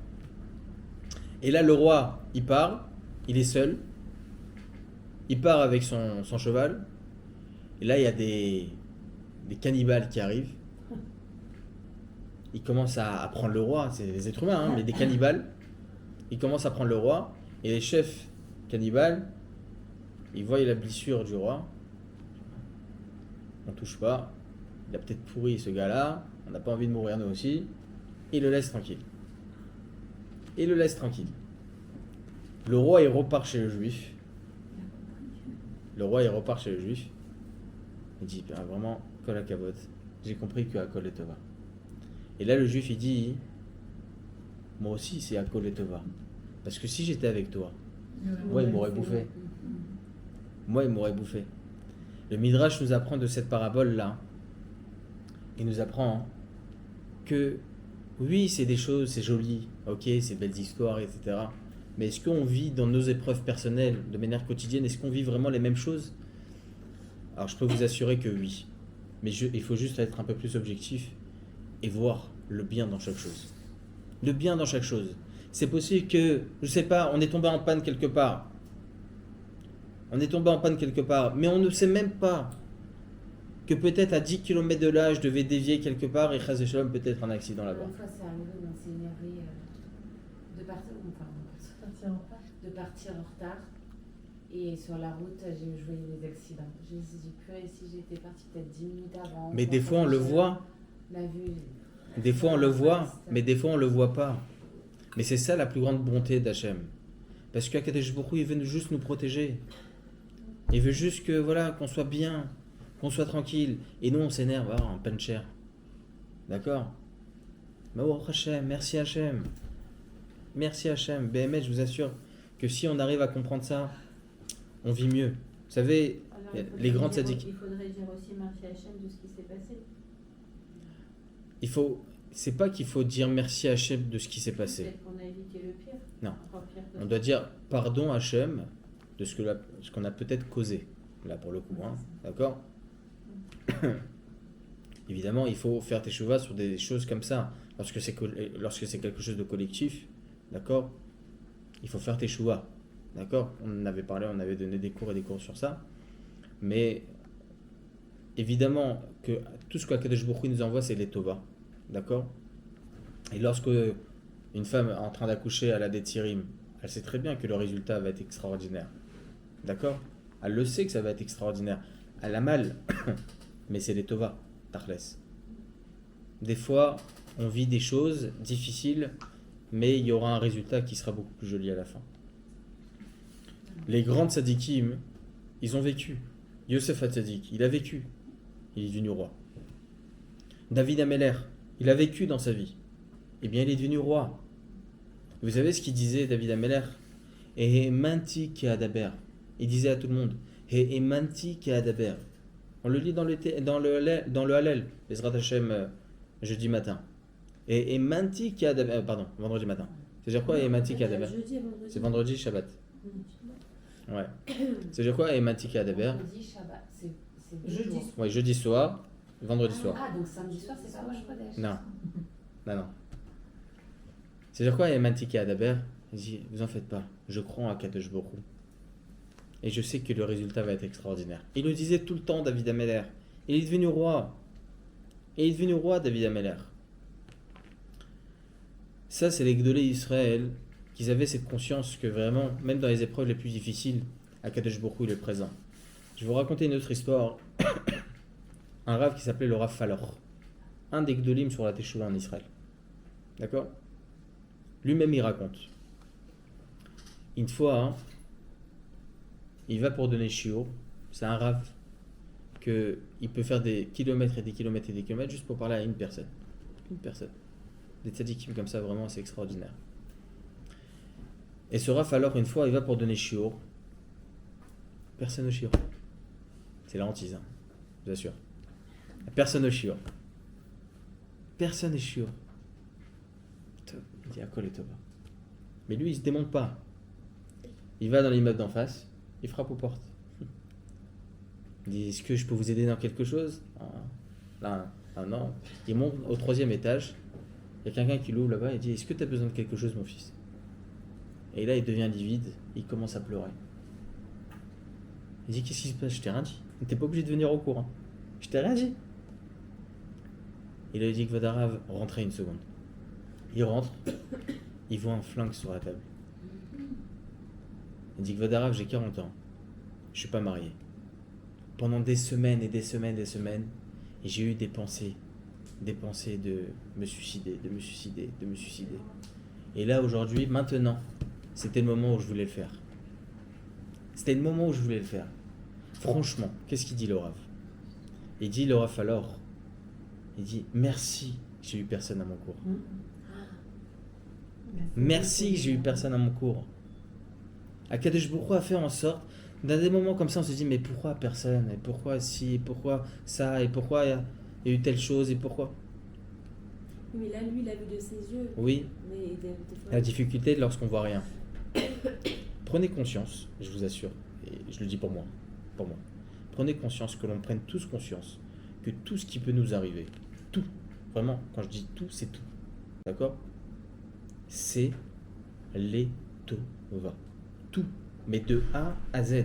Et là, le roi, il part. Il est seul. Il part avec son cheval. Et là, il y a des cannibales qui arrivent. Ils commencent à prendre le roi. C'est des êtres humains, hein, mais des cannibales. Ils commencent à prendre le roi. Et les chefs cannibales, ils voient la blessure du roi. on touche pas. Il a peut-être pourri ce gars-là, on n'a pas envie de mourir nous aussi. Il le laisse tranquille. Il le laisse tranquille. Le roi, il repart chez le juif. Le roi, il repart chez le juif. Il dit, ben, vraiment, kol hakavod. J'ai compris que Hakol et Tova. Et là, le juif, il dit, moi aussi, c'est Hakol et Tova. Parce que si j'étais avec toi, moi, il m'aurait bouffé. Moi, il m'aurait bouffé. Le Midrash nous apprend de cette parabole-là. Il nous apprend que, oui, c'est des choses, c'est joli, ok, c'est belles histoires, etc. Mais est-ce qu'on vit dans nos épreuves personnelles, de manière quotidienne, est-ce qu'on vit vraiment les mêmes choses? Alors, je peux vous assurer que oui. Mais il faut juste être un peu plus objectif et voir le bien dans chaque chose. Le bien dans chaque chose. C'est possible que, je sais pas, on est tombé en panne quelque part. On est tombé en panne quelque part, mais on ne sait même pas que peut-être à 10 km de là, je devais dévier quelque part et Chaz Shalom peut-être un accident là-bas. Une fois, c'est arrivé, on s'est énervé de partir, Partir en retard. de partir en retard. Et sur la route, je voyais des accidents. J'ai dit, purée, si j'étais partie peut-être 10 minutes avant. Mais des fois on le voit, La vue. des fois on le voit, mais des fois on le voit pas. Mais c'est ça la plus grande bonté d'Hachem. Parce qu'Akadosh Baruch Hu, il veut juste nous protéger. Il veut juste que voilà, qu'on soit bien, qu'on soit tranquille. Et nous on s'énerve, en panne chère. D'accord? Mais oh Hachem, merci Hachem. Merci Hachem. BMS, je vous assure que si on arrive à comprendre ça, on vit mieux. Vous savez, Alors, il faudrait les grandes dire- sadiques. Il faudrait dire aussi merci Hachem de ce qui s'est passé. C'est pas qu'il faut dire merci à Hachem de ce qui s'est passé. Peut-être qu'on a évité le pire. Non. Encore pire que On doit dire pardon à Hachem de ce qu'on a peut-être causé. Là pour le coup, hein. D'accord? Évidemment, il faut faire teshuva sur des choses comme ça. Lorsque c'est quelque chose de collectif, d'accord? Il faut faire teshuva. D'accord? On en avait parlé, on avait donné des cours et des cours sur ça. Mais évidemment que tout ce qu'Akadosh Baruch Hu nous envoie, c'est les tova. D'accord? Et lorsque une femme est en train d'accoucher à la Détirim, elle sait très bien que le résultat va être extraordinaire. D'accord? Elle le sait que ça va être extraordinaire. Elle a mal, mais c'est les tova, Tachles. Des fois, on vit des choses difficiles, mais il y aura un résultat qui sera beaucoup plus joli à la fin. Les grandes tzadikim, ils ont vécu. Yosef HaTzadik, il a vécu. Il est devenu roi. David Ameller, il a vécu dans sa vie. Eh bien, il est devenu roi. Vous savez ce qu'il disait, David Ameller? Et manti ki adaber. Il disait à tout le monde, et manti ki adaber. On le lit dans le Hallel, Bezrat Hashem, jeudi matin. Et manti ki adaber, pardon, vendredi matin. C'est-à-dire quoi, et manti ki adaber? Jeudi et vendredi. C'est vendredi, Shabbat. Ouais. C'est-à-dire quoi, et manti ki adaber? Jeudi, Shabbat, c'est Jeudi. jour. Ouais, jeudi soir, vendredi soir. Ah, donc samedi soir, c'est pas Rosh Chodesh. Non. Non. C'est-à-dire quoi, Emanti Adaber? Il dit, vous en faites pas, je crois en Akadosh Baruch Hu. Et je sais que le résultat va être extraordinaire. Il le disait tout le temps, David Ameller. Il est devenu roi. Il est devenu roi, David Ameller. Ça, c'est les Gdolé Israël, qu'ils avaient cette conscience que vraiment, même dans les épreuves les plus difficiles, Akadosh Baruch Hu il est présent. Je vais vous raconter une autre histoire. Un rave qui s'appelait le Rav Falor. Un des Gdolim sur la Teshuvah en Israël. D'accord? Lui-même il raconte. Une fois, hein, il va pour donner shiur. C'est un rave qu'il peut faire des kilomètres et des kilomètres et des kilomètres juste pour parler à une personne. Une personne. Des tzadikim comme ça, vraiment, c'est extraordinaire. Et ce rave alors, une fois, il va pour donner shiur. Personne au shiur. C'est la hantise, hein, je vous assure. Personne au shiur. Personne n'est shiur. Il dit à quoi les Tova. Mais lui, il se démonte pas. Il va dans l'immeuble d'en face, il frappe aux portes. Il dit, est-ce que je peux vous aider dans quelque chose? Là, non. Il monte au 3e étage. Il y a quelqu'un qui l'ouvre là-bas et dit, est-ce que tu as besoin de quelque chose, mon fils? Et là, il devient livide, il commence à pleurer. Il dit, qu'est-ce qui se passe? Je t'ai rien dit. Tu n'es pas obligé de venir au cours. Hein. Je t'ai rien dit. Il a dit que Vadarav rentrait une seconde. Il rentre, il voit un flingue sur la table. Il dit que Vadarav, j'ai 40 ans. Je suis pas marié. pendant des semaines et des semaines et des semaines, et j'ai eu des pensées de me suicider, de me suicider, de me suicider. Et là, aujourd'hui, maintenant, c'était le moment où je voulais le faire. C'était le moment où je voulais le faire. Franchement, qu'est-ce qu'il dit le Rav? Il dit le Rav alors, il dit merci, j'ai eu personne à mon cours. Merci que j'ai eu personne à mon cours. Akadosh Baruch Hu a fait en sorte, dans des moments comme ça, on se dit mais pourquoi personne? Et pourquoi si? Et pourquoi ça? Et pourquoi il y a eu telle chose? Et pourquoi? Mais là, lui, il a vu de ses yeux. Oui, Mais des fois, la difficulté lorsqu'on voit rien. Prenez conscience, je vous assure, et je le dis pour moi. Prenez conscience, que l'on prenne tous conscience, que tout ce qui peut nous arriver, tout, vraiment, quand je dis tout, c'est tout. D'accord? C'est les tova. Tout, mais de A à Z.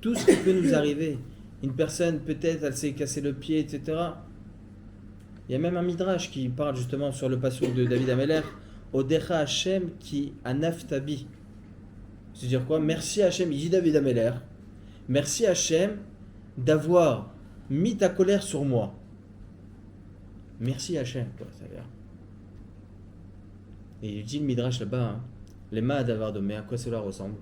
Tout ce qui peut nous arriver. Une personne, peut-être, elle s'est cassé le pied, etc. Il y a même un midrash qui parle justement sur le passouk de David Ameller, Odecha Hashem qui anaftabi. C'est-à-dire quoi? Merci Hashem, il dit David Ameller. Merci Hashem d'avoir mis ta colère sur moi. Merci Hashem, quoi, ça a l'air. Et il dit le midrash là-bas, hein, les ma'adavardo, mais à quoi cela ressemble?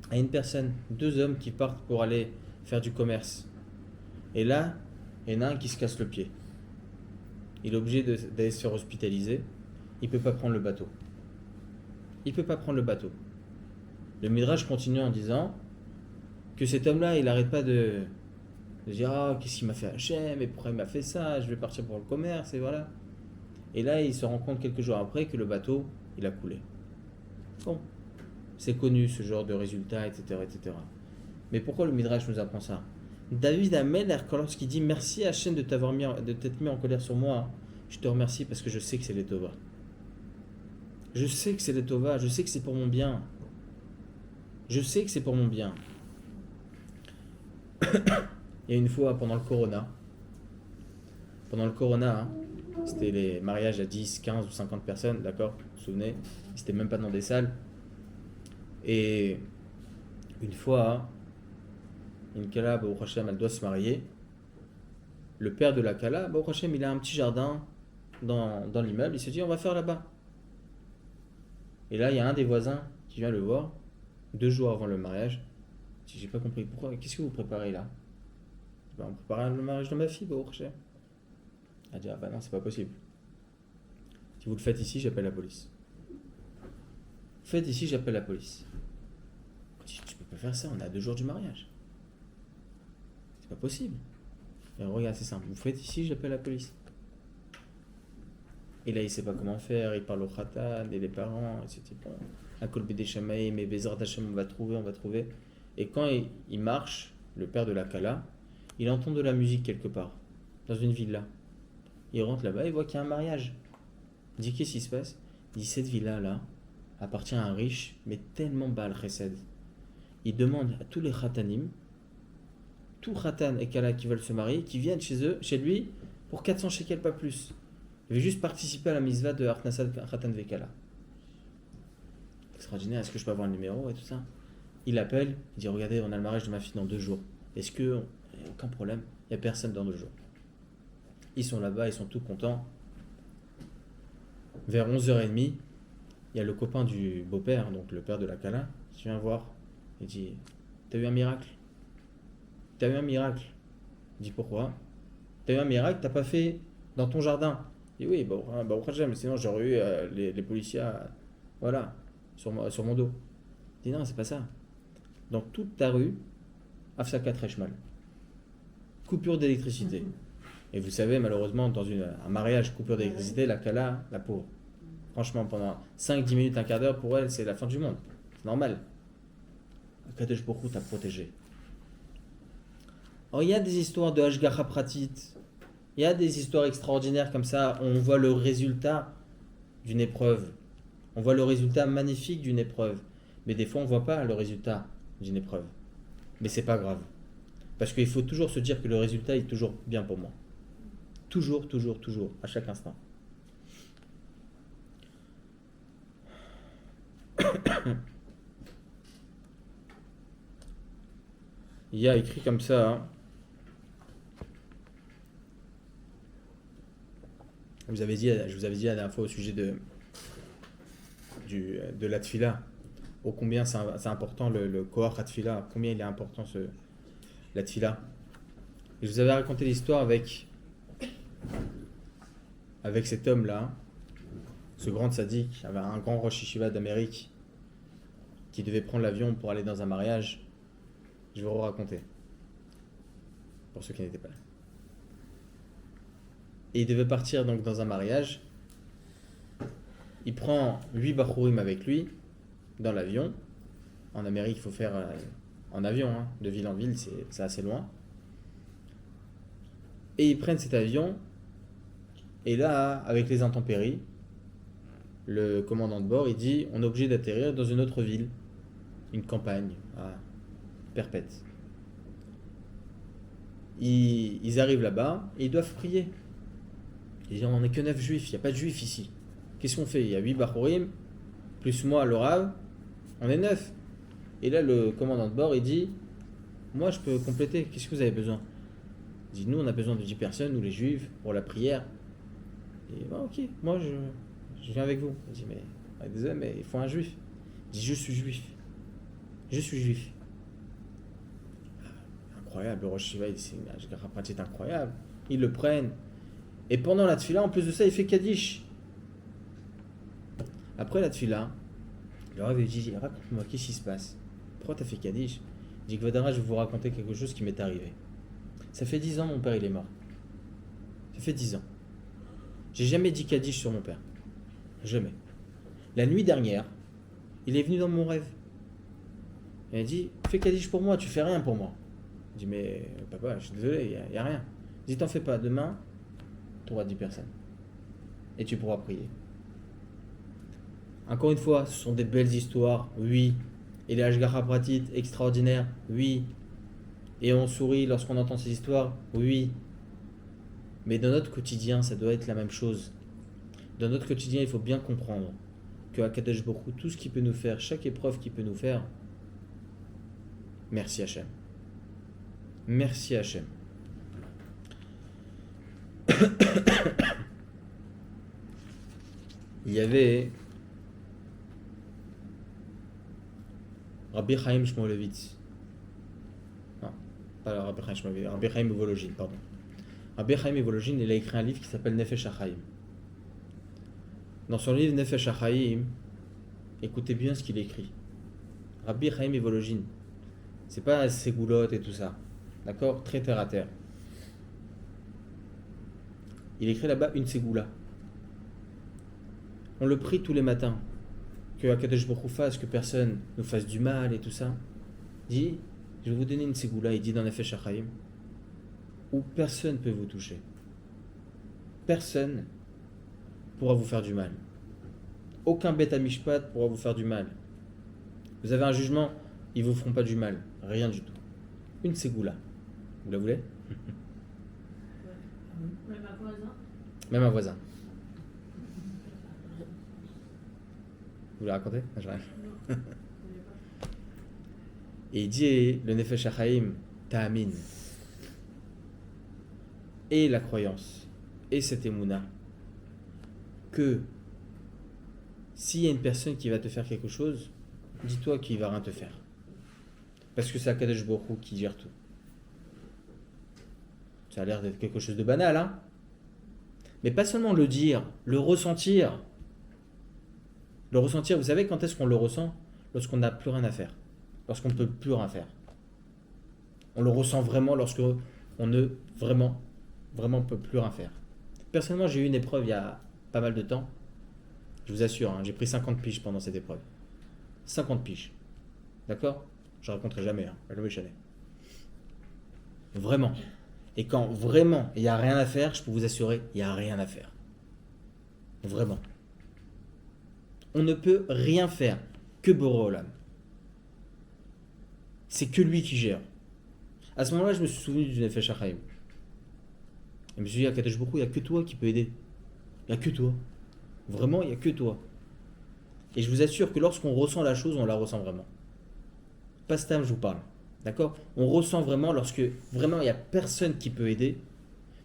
À une personne, deux hommes qui partent pour aller faire du commerce. Et là, il y en a un qui se casse le pied. Il est obligé d'aller se faire hospitaliser. Il ne peut pas prendre le bateau. Le midrash continue en disant que cet homme-là, il n'arrête pas de dire ah, qu'est-ce qu'il m'a fait Hachem, et pourquoi il m'a fait ça, je vais partir pour le commerce, et voilà. Et là, il se rend compte quelques jours après que le bateau, il a coulé. Bon, c'est connu ce genre de résultats, etc., etc. Mais pourquoi le midrash nous apprend ça? David Ameller, lorsqu'il dit merci Hachem de t'être mis en colère sur moi, je te remercie parce que je sais que c'est les Tova. Je sais que c'est les Tova, je sais que c'est pour mon bien. Je sais que c'est pour mon bien. Il y a une fois pendant le Corona, hein, c'était les mariages à 10, 15 ou 50 personnes, d'accord? Vous vous souvenez? C'était même pas dans des salles. Et une fois, une Kala, Baruch Hashem, elle doit se marier. Le père de la Kala, Baruch Hashem, il a un petit jardin dans l'immeuble. Il se dit, on va faire là-bas. Et là, il y a un des voisins qui vient le voir, 2 jours avant le mariage. Il dit, j'ai pas compris, pourquoi? Qu'est-ce que vous préparez là? Ben, on prépare le mariage de ma fille, Baruch Hashem. Elle dit, ah bah non, c'est pas possible. Si vous le faites ici, j'appelle la police. Faites ici, j'appelle la police. Je dis, tu peux pas faire ça, on est à 2 jours du mariage. C'est pas possible. Et regarde, c'est simple. Vous faites ici, j'appelle la police. Et là, il sait pas comment faire. Il parle au khatan et les parents. Et c'était bon. Un kolbe des chamaïs, mais Bezrat Hashem, on va trouver. Et quand il marche, le père de la Kala, il entend de la musique quelque part, dans une villa. Il rentre là-bas, il voit qu'il y a un mariage. Il dit, qu'est-ce qui se passe? Il dit, cette villa-là appartient à un riche, mais tellement bas le chesed. Il demande à tous les khatanim, tout khatan et kala qui veulent se marier, qui viennent chez lui, pour 400 shekels, pas plus. Il veut juste participer à la misva de Hartnassad Khatan Vekala. Extraordinaire, est-ce que je peux avoir le numéro et tout ça? Il appelle, il dit, regardez, on a le mariage de ma fille dans 2 jours. Est-ce que... Aucun problème, il n'y a personne dans 2 jours. Ils sont là-bas, ils sont tout contents. Vers 11h30, il y a le copain du beau-père, donc le père de la Kala, qui vient voir. Il dit, t'as eu un miracle? Il dit, pourquoi? T'as eu un miracle, t'as pas fait dans ton jardin? Il dit, oui, mais sinon j'aurais eu les policiers voilà, sur mon dos. Il dit, non, c'est pas ça. Dans toute ta rue, Afsakat Reshmal. Coupure d'électricité. Et vous savez, malheureusement, dans un mariage, coupure d'électricité, la Kala, la pauvre. Franchement, pendant 5-10 minutes, un quart d'heure, pour elle, c'est la fin du monde. C'est normal. Kadosh Baruch Hu t'a protégé. Alors, il y a des histoires de Hashgacha Pratit. Il y a des histoires extraordinaires comme ça. On voit le résultat d'une épreuve. On voit le résultat magnifique d'une épreuve. Mais des fois, on ne voit pas le résultat d'une épreuve. Mais c'est pas grave. Parce qu'il faut toujours se dire que le résultat est toujours bien pour moi. Toujours, à chaque instant. Il il y a écrit comme ça, hein. Je vous avais dit la dernière fois au sujet de la tfila, ô combien c'est important le koach tfila, combien il est important la tfila. Et je vous avais raconté l'histoire avec cet homme-là, ce grand tzaddik, avait un grand rosh yeshiva d'Amérique qui devait prendre l'avion pour aller dans un mariage. Je vais vous raconter, pour ceux qui n'étaient pas là. Et il devait partir donc dans un mariage. Il prend 8 bachourim avec lui dans l'avion. En Amérique, il faut faire en avion, hein, de ville en ville, c'est assez loin. Et ils prennent cet avion. Et là, avec les intempéries, le commandant de bord, il dit on est obligé d'atterrir dans une autre ville, une campagne, perpète. Ils arrivent là-bas et ils doivent prier. Ils disent on n'est que 9 juifs, il n'y a pas de juifs ici. Qu'est-ce qu'on fait? Il y a 8 bachourim, plus moi, le Rav, on est 9. Et là, le commandant de bord, il dit moi, je peux compléter, qu'est-ce que vous avez besoin? Il dit nous, on a besoin de 10 personnes, nous les juifs, pour la prière. Et ok, moi, je viens avec vous. Il dit mais désolé, mais il faut un juif. Il dit je suis juif. Je suis juif. Incroyable, le Rosh Shiva, c'est une pratique incroyable. Ils le prennent. Et pendant la tfila, en plus de ça, il fait Kaddish. Après la tfila, le Rav lui dit raconte-moi, qu'est-ce qui se passe? Pourquoi tu as fait Kaddish? Il dit Kvodara, je vais vous raconter quelque chose qui m'est arrivé. Ça fait 10 ans, mon père il est mort. Ça fait 10 ans. J'ai jamais dit Kaddish sur mon père. Jamais. La nuit dernière, il est venu dans mon rêve. Il m'a dit fais Kaddish pour moi, tu fais rien pour moi. Je dis mais papa, je suis désolé, il n'y a rien. Il dit t'en fais pas, demain, tu auras 10 personnes. Et tu pourras prier. Encore une fois, ce sont des belles histoires, oui. Et les Hashgacha Pratit extraordinaires, oui. Et on sourit lorsqu'on entend ces histoires, oui. Mais dans notre quotidien, ça doit être la même chose. Dans notre quotidien, il faut bien comprendre que Akadosh Baruch Hu, tout ce qu'il peut nous faire, chaque épreuve qu'il peut nous faire, merci Hachem. Merci Hachem. Il y avait Rabbi Chaim Shmulevitz. Non, pas Rabbi Chaim Shmulevitz, Rabbi Chaim Volozhin, pardon. Rabbi Chaim Volozhin, il a écrit un livre qui s'appelle Nefesh HaChaim. Dans son livre Nefesh HaChaim, écoutez bien ce qu'il écrit. Rabbi Chaim Volozhin, c'est pas Ségoulotte et tout ça, d'accord? Très terre à terre. Il écrit là-bas une Ségoula. On le prie tous les matins, que Akadosh Baruch Hu fasse, que personne nous fasse du mal et tout ça. Il dit, je vais vous donner une Ségoula, il dit dans Nefesh HaChaim, où personne ne peut vous toucher. Personne pourra vous faire du mal. Aucun Beth Amishpat pourra vous faire du mal. Vous avez un jugement, ils ne vous feront pas du mal. Rien du tout. Une Ségoula. Vous la voulez? Même un voisin. Même un voisin. Vous la racontez? Je rêve. Et il dit le Nefesh HaChaim, Ta'amin. Et la croyance, et cette émouna, que s'il y a une personne qui va te faire quelque chose, dis-toi qu'il ne va rien te faire. Parce que c'est Akadosh Baruch Hu qui gère tout. Ça a l'air d'être quelque chose de banal, hein? Mais pas seulement le dire, le ressentir. Le ressentir, vous savez quand est-ce qu'on le ressent? Lorsqu'on n'a plus rien à faire. Lorsqu'on ne peut plus rien faire. On le ressent vraiment lorsque on ne vraiment peut plus rien faire. Personnellement, j'ai eu une épreuve il y a pas mal de temps. Je vous assure, hein, j'ai pris 50 piges pendant cette épreuve. 50 piges. D'accord? Je ne raconterai jamais, hein, le méchanet. Vraiment. Et quand vraiment il n'y a rien à faire, je peux vous assurer, il n'y a rien à faire. Vraiment. On ne peut rien faire que Boré Olam. C'est que lui qui gère. À ce moment-là, je me suis souvenu du Nefesh HaChaim. Et je me suis dit, Akadosh Baruch Hu, il n'y a que toi qui peux aider. Il n'y a que toi. Vraiment, il n'y a que toi. Et je vous assure que lorsqu'on ressent la chose, on la ressent vraiment. Pas Stam, je vous parle. D'accord? On ressent vraiment lorsque vraiment il n'y a personne qui peut aider,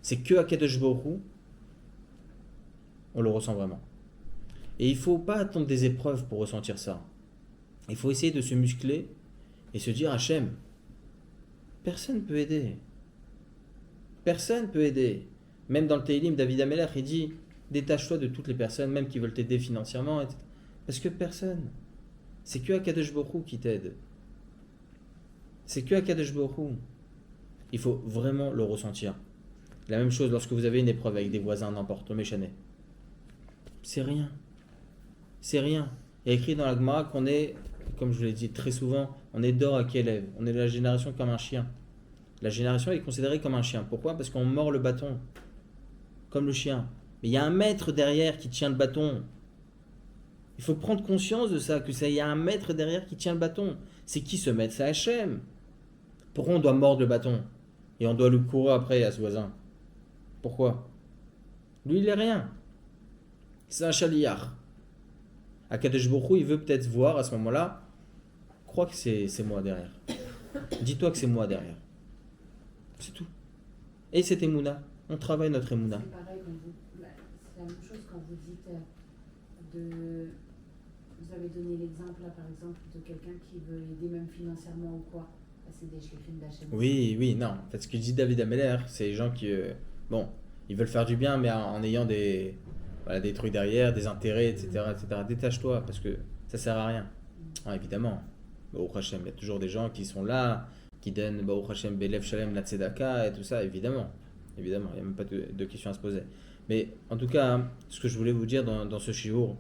c'est que Akadosh Baruch Hu, on le ressent vraiment. Et il ne faut pas attendre des épreuves pour ressentir ça. Il faut essayer de se muscler et se dire Hachem, personne ne peut aider. Personne ne peut aider. Même dans le Tehillim, David Amelech, il dit détache-toi de toutes les personnes, même qui veulent t'aider financièrement, etc. Parce que personne. C'est que Akadosh Baruch Hu qui t'aide. C'est que Akadosh Baruch Hu. Il faut vraiment le ressentir. La même chose lorsque vous avez une épreuve avec des voisins, n'importe, le méchané. C'est rien. C'est rien. Il y a écrit dans la Gemara qu'on est, comme je vous l'ai dit très souvent, on est d'or à Kélev. On est de la génération comme un chien. La génération est considérée comme un chien. Pourquoi? Parce qu'on mord le bâton. Comme le chien. Mais il y a un maître derrière qui tient le bâton. Il faut prendre conscience de ça, que ça, il y a un maître derrière qui tient le bâton. C'est qui ce maître? C'est Hachem. Pourquoi on doit mordre le bâton? Et on doit le courir après à ce voisin? Pourquoi? Lui, il est rien. C'est un chaliar. Akadosh Baruch Hu, il veut peut-être voir à ce moment-là, crois que c'est moi derrière. Dis-toi que c'est moi derrière. C'est tout. Et c'est Emouna. On travaille notre Emouna. C'est pareil quand c'est la même chose quand vous dites vous avez donné l'exemple là par exemple de quelqu'un qui veut aider même financièrement ou quoi. Bah, c'est des shlichim d'Hachem. Oui, non. En fait, ce que dit David Ameller, c'est les gens qui, bon, ils veulent faire du bien, mais en ayant des trucs derrière, des intérêts, etc. Détache-toi, parce que ça sert à rien. Ah, évidemment. Baruch Hashem, il y a toujours des gens qui sont là, qui donnent Baruch Hashem, Belev Shalem, la Tzedaka et tout ça, évidemment. Évidemment, il n'y a même pas de questions à se poser. Mais en tout cas, ce que je voulais vous dire dans ce shiur,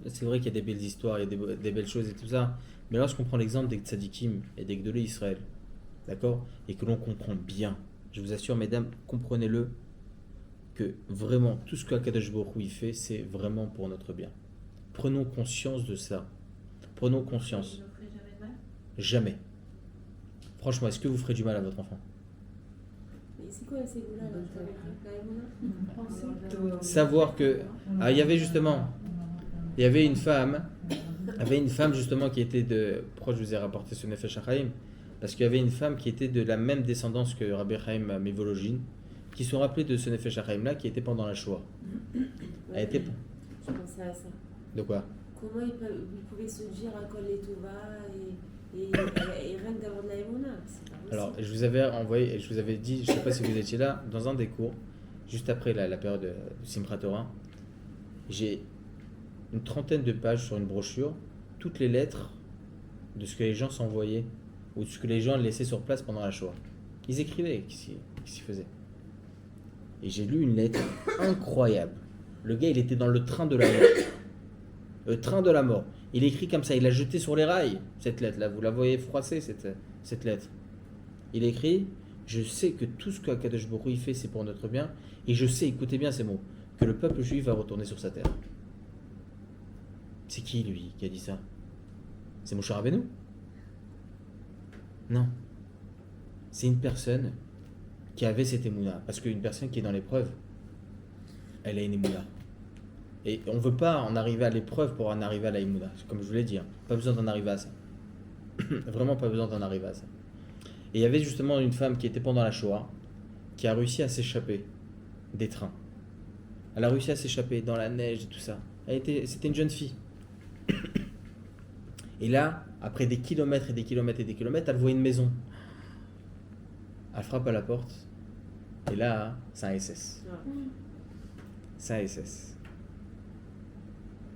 c'est vrai qu'il y a des belles histoires, il y a des belles choses et tout ça, mais lorsqu'on prend l'exemple des tzadikim et des Gdolé Israël, d'accord, et que l'on comprend bien, je vous assure, mesdames, comprenez-le, que vraiment, tout ce que Akadosh Baruch Hu il fait, c'est vraiment pour notre bien. Prenons conscience de ça. Prenons conscience. Je ne ferai jamais de mal. Jamais. Franchement, est-ce que vous ferez du mal à votre enfant? Mais c'est quoi ces goûts-là Savoir que... Ah, il y avait justement... Il y avait une femme justement qui était de... Pourquoi je vous ai rapporté ce Nefesh HaChaim? Parce qu'il y avait une femme qui était de la même descendance que Rabbi Chaim Mivolojin, qui sont rappelés de ce Nefesh HaChaim là, qui était pendant la Shoah. Elle était... Je pensais à ça. De quoi? Comment il pouvait se dire à Kol Letova et rien que d'avoir de la Emouna? C'est pas possible. Alors, je vous avais envoyé, je vous avais dit, je ne sais pas si vous étiez là, dans un des cours, juste après la période de Simchat Torah, j'ai une trentaine de pages sur une brochure, toutes les lettres de ce que les gens s'envoyaient ou de ce que les gens laissaient sur place pendant la Shoah. Ils écrivaient ce qu'ils faisaient. Et j'ai lu une lettre incroyable. Le gars, il était dans le train de la mort. Le train de la mort. Il écrit comme ça, il l'a jeté sur les rails, cette lettre-là. Vous la voyez froisser, cette lettre. Il écrit, je sais que tout ce qu'Akadosh Baruch Hu il fait, c'est pour notre bien. Et je sais, écoutez bien ces mots, que le peuple juif va retourner sur sa terre. C'est qui, lui, qui a dit ça? C'est Moshe Rabbeinu? Non. C'est une personne qui avait cette émouna. Parce qu'une personne qui est dans l'épreuve, elle a une émouna. Et on ne veut pas en arriver à l'épreuve pour en arriver à la émouna. Comme je vous l'ai dit, hein. Pas besoin d'en arriver à ça. Vraiment pas besoin d'en arriver à ça. Et il y avait justement une femme qui était pendant la Shoah, qui a réussi à s'échapper des trains. Elle a réussi à s'échapper dans la neige et tout ça. C'était une jeune fille. Et là, après des kilomètres et des kilomètres et des kilomètres, elle voit une maison. Elle frappe à la porte. Et là, c'est un SS. C'est un SS.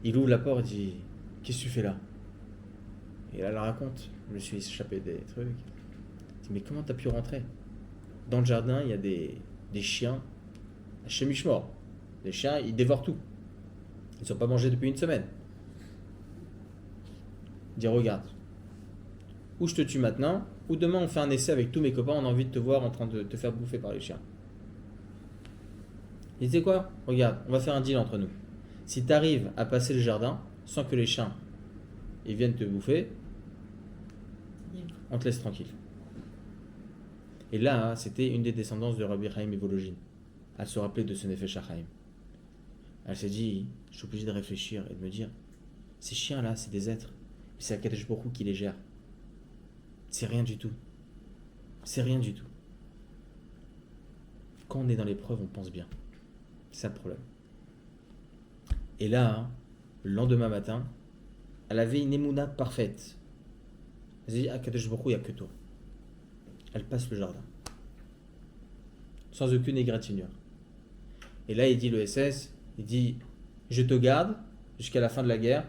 Il ouvre la porte et dit, qu'est-ce que tu fais là? Et là, elle raconte, je me suis échappé des trucs. Il dit, mais comment t'as pu rentrer? Dans le jardin, il y a des chiens, chez Mishmor. Les chiens, ils dévorent tout. Ils ne sont pas mangés depuis une semaine. Il dit, regarde, ou je te tue maintenant, ou demain on fait un essai avec tous mes copains, on a envie de te voir en train de te faire bouffer par les chiens. Il dit, quoi? Regarde, on va faire un deal entre nous. Si tu arrives à passer le jardin sans que les chiens ils viennent te bouffer, on te laisse tranquille. Et là, c'était une des descendances de Rabbi Chaim Mivolojin. Elle se rappelait de ce Nefesh HaChaim. Elle s'est dit, je suis obligé de réfléchir et de me dire, ces chiens-là, c'est des êtres. C'est Akadosh Baruch Hu qui les gère. C'est rien du tout. C'est rien du tout. Quand on est dans l'épreuve, on pense bien. C'est ça le problème. Et là, hein, le lendemain matin, elle avait une émouna parfaite. Elle s'est dit, ah, Kadosh Baruch Hu, il n'y a que toi. Elle passe le jardin. Sans aucune égratignure. Et là, il dit le SS, il dit, je te garde jusqu'à la fin de la guerre,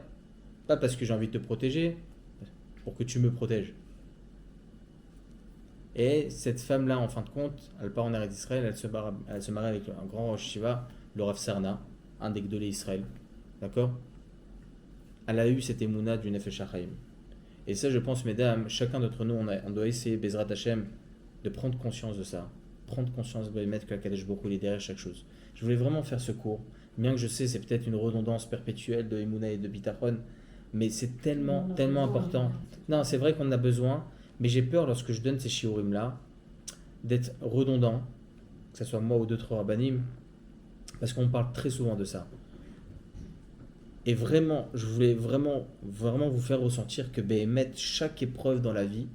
pas parce que j'ai envie de te protéger, pour que tu me protèges. Et cette femme-là, en fin de compte, elle part en Eretz d'Israël, elle se marie avec un grand Rosh Yeshiva, le Rav Sarna, un des Gdolé Israël. D'accord? Elle a eu cette émouna du Nefesh HaChaim. Et ça, je pense, mesdames, chacun d'entre nous, on doit essayer, Bezrat Hashem, de prendre conscience de ça. Prendre conscience de mettre que Kadosh Baruch Hu est derrière chaque chose. Je voulais vraiment faire ce cours, bien que je sais, c'est peut-être une redondance perpétuelle de Emouna et de Bitachon, mais c'est tellement important. Non, c'est vrai qu'on en a besoin, mais j'ai peur, lorsque je donne ces shiurim-là, d'être redondant, que ce soit moi ou d'autres rabbanim, parce qu'on parle très souvent de ça. Et vraiment, je voulais vraiment vous faire ressentir que mettre chaque épreuve dans la vie,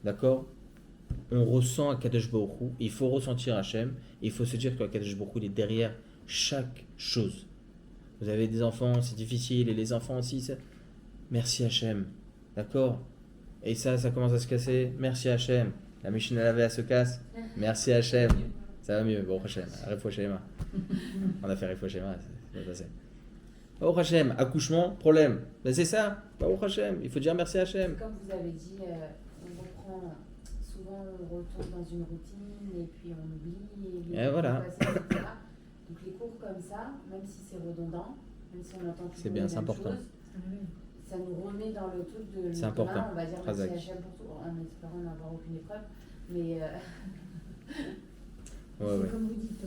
d'accord, on ressent Akadosh Baruch Hu, il faut ressentir Hachem, il faut se dire que Akadosh Baruch Hu, il est derrière chaque chose. Vous avez des enfants, c'est difficile, et les enfants aussi, merci Hachem, d'accord. Et ça commence à se casser, merci Hachem. La machine à laver, elle se casse, merci Hachem. Ça va mieux, bon Hachem, Refouach Shema. On a fait Refouach Shema, c'est passé. Oh Hachem, accouchement, problème. Ben c'est ça, oh Hachem, il faut dire merci Hachem. Comme vous avez dit, on reprend, souvent on retombe dans une routine et puis on oublie. Et voilà. Etc. Donc les cours comme ça, même si c'est redondant, même si on entend toujours C'est bien, les c'est mêmes important. choses, ça nous remet dans le truc de C'est demain, important. on va dire Razak. merci Hachem pour tout, en espérant n'avoir aucune épreuve. Mais C'est comme vous dites,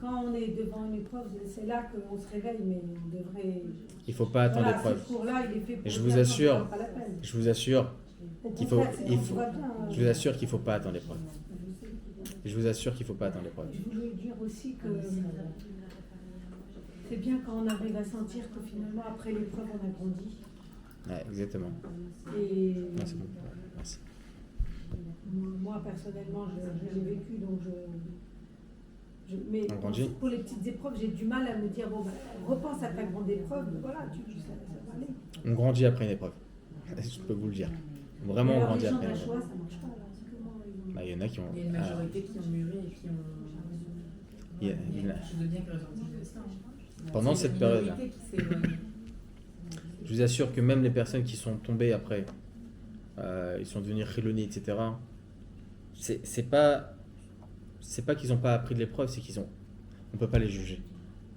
quand on est devant une épreuve, c'est là qu'on se réveille, mais on devrait. Il faut pas attendre Voilà, l'épreuve. ce cours-là, il est fait pour. Et je vous dire, assure, non, c'est pas la peine. Je vous assure Au qu'il faut, contraire, il on faut, voit bien, je vous assure qu'il faut pas attendre l'épreuve. Je sais. Je vous assure qu'il faut pas attendre l'épreuve. Je voulais dire aussi que c'est bien quand on arrive à sentir que finalement, après l'épreuve, on a grandi. Ouais, exactement. Et Ouais, c'est bon. Merci. moi, personnellement, je l'ai vécu, donc mais On grandit. pour les petites épreuves, j'ai du mal à me dire, bon, repense à ta grande épreuve, voilà, ça va aller. On grandit après une épreuve. Je peux vous le dire. Vraiment, on Alors, grandit les gens après une d'Achoua, épreuve. ça marche pas, là. C'est comment ils ont- Bah, il y en a qui ont. Il y a une majorité qui ont mûri et qui ont. Il y a- il y a- Je veux bien que ressorti de ça. Hein. Pendant C'est cette une période-là. minorité qui s'est éloignée. Je vous assure que même les personnes qui sont tombées après, ils sont devenus chiloni, etc. C'est pas qu'ils n'ont pas appris de l'épreuve, c'est qu'ils ont. On peut pas les juger.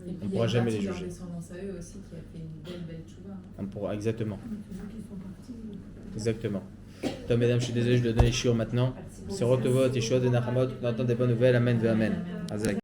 Et puis, On il y pourra a jamais une les partie de juger. leur descendance à eux aussi qui a fait une belle tchouva. Hein. On pourra exactement. Ceux qui sont partis, Exactement. Toi, mesdames, je suis désolé, je dois donner shiur maintenant. C'est Rotovot, Yeshua de Nahamot. On entend des bonnes nouvelles. Amen, ve Amen. Azak.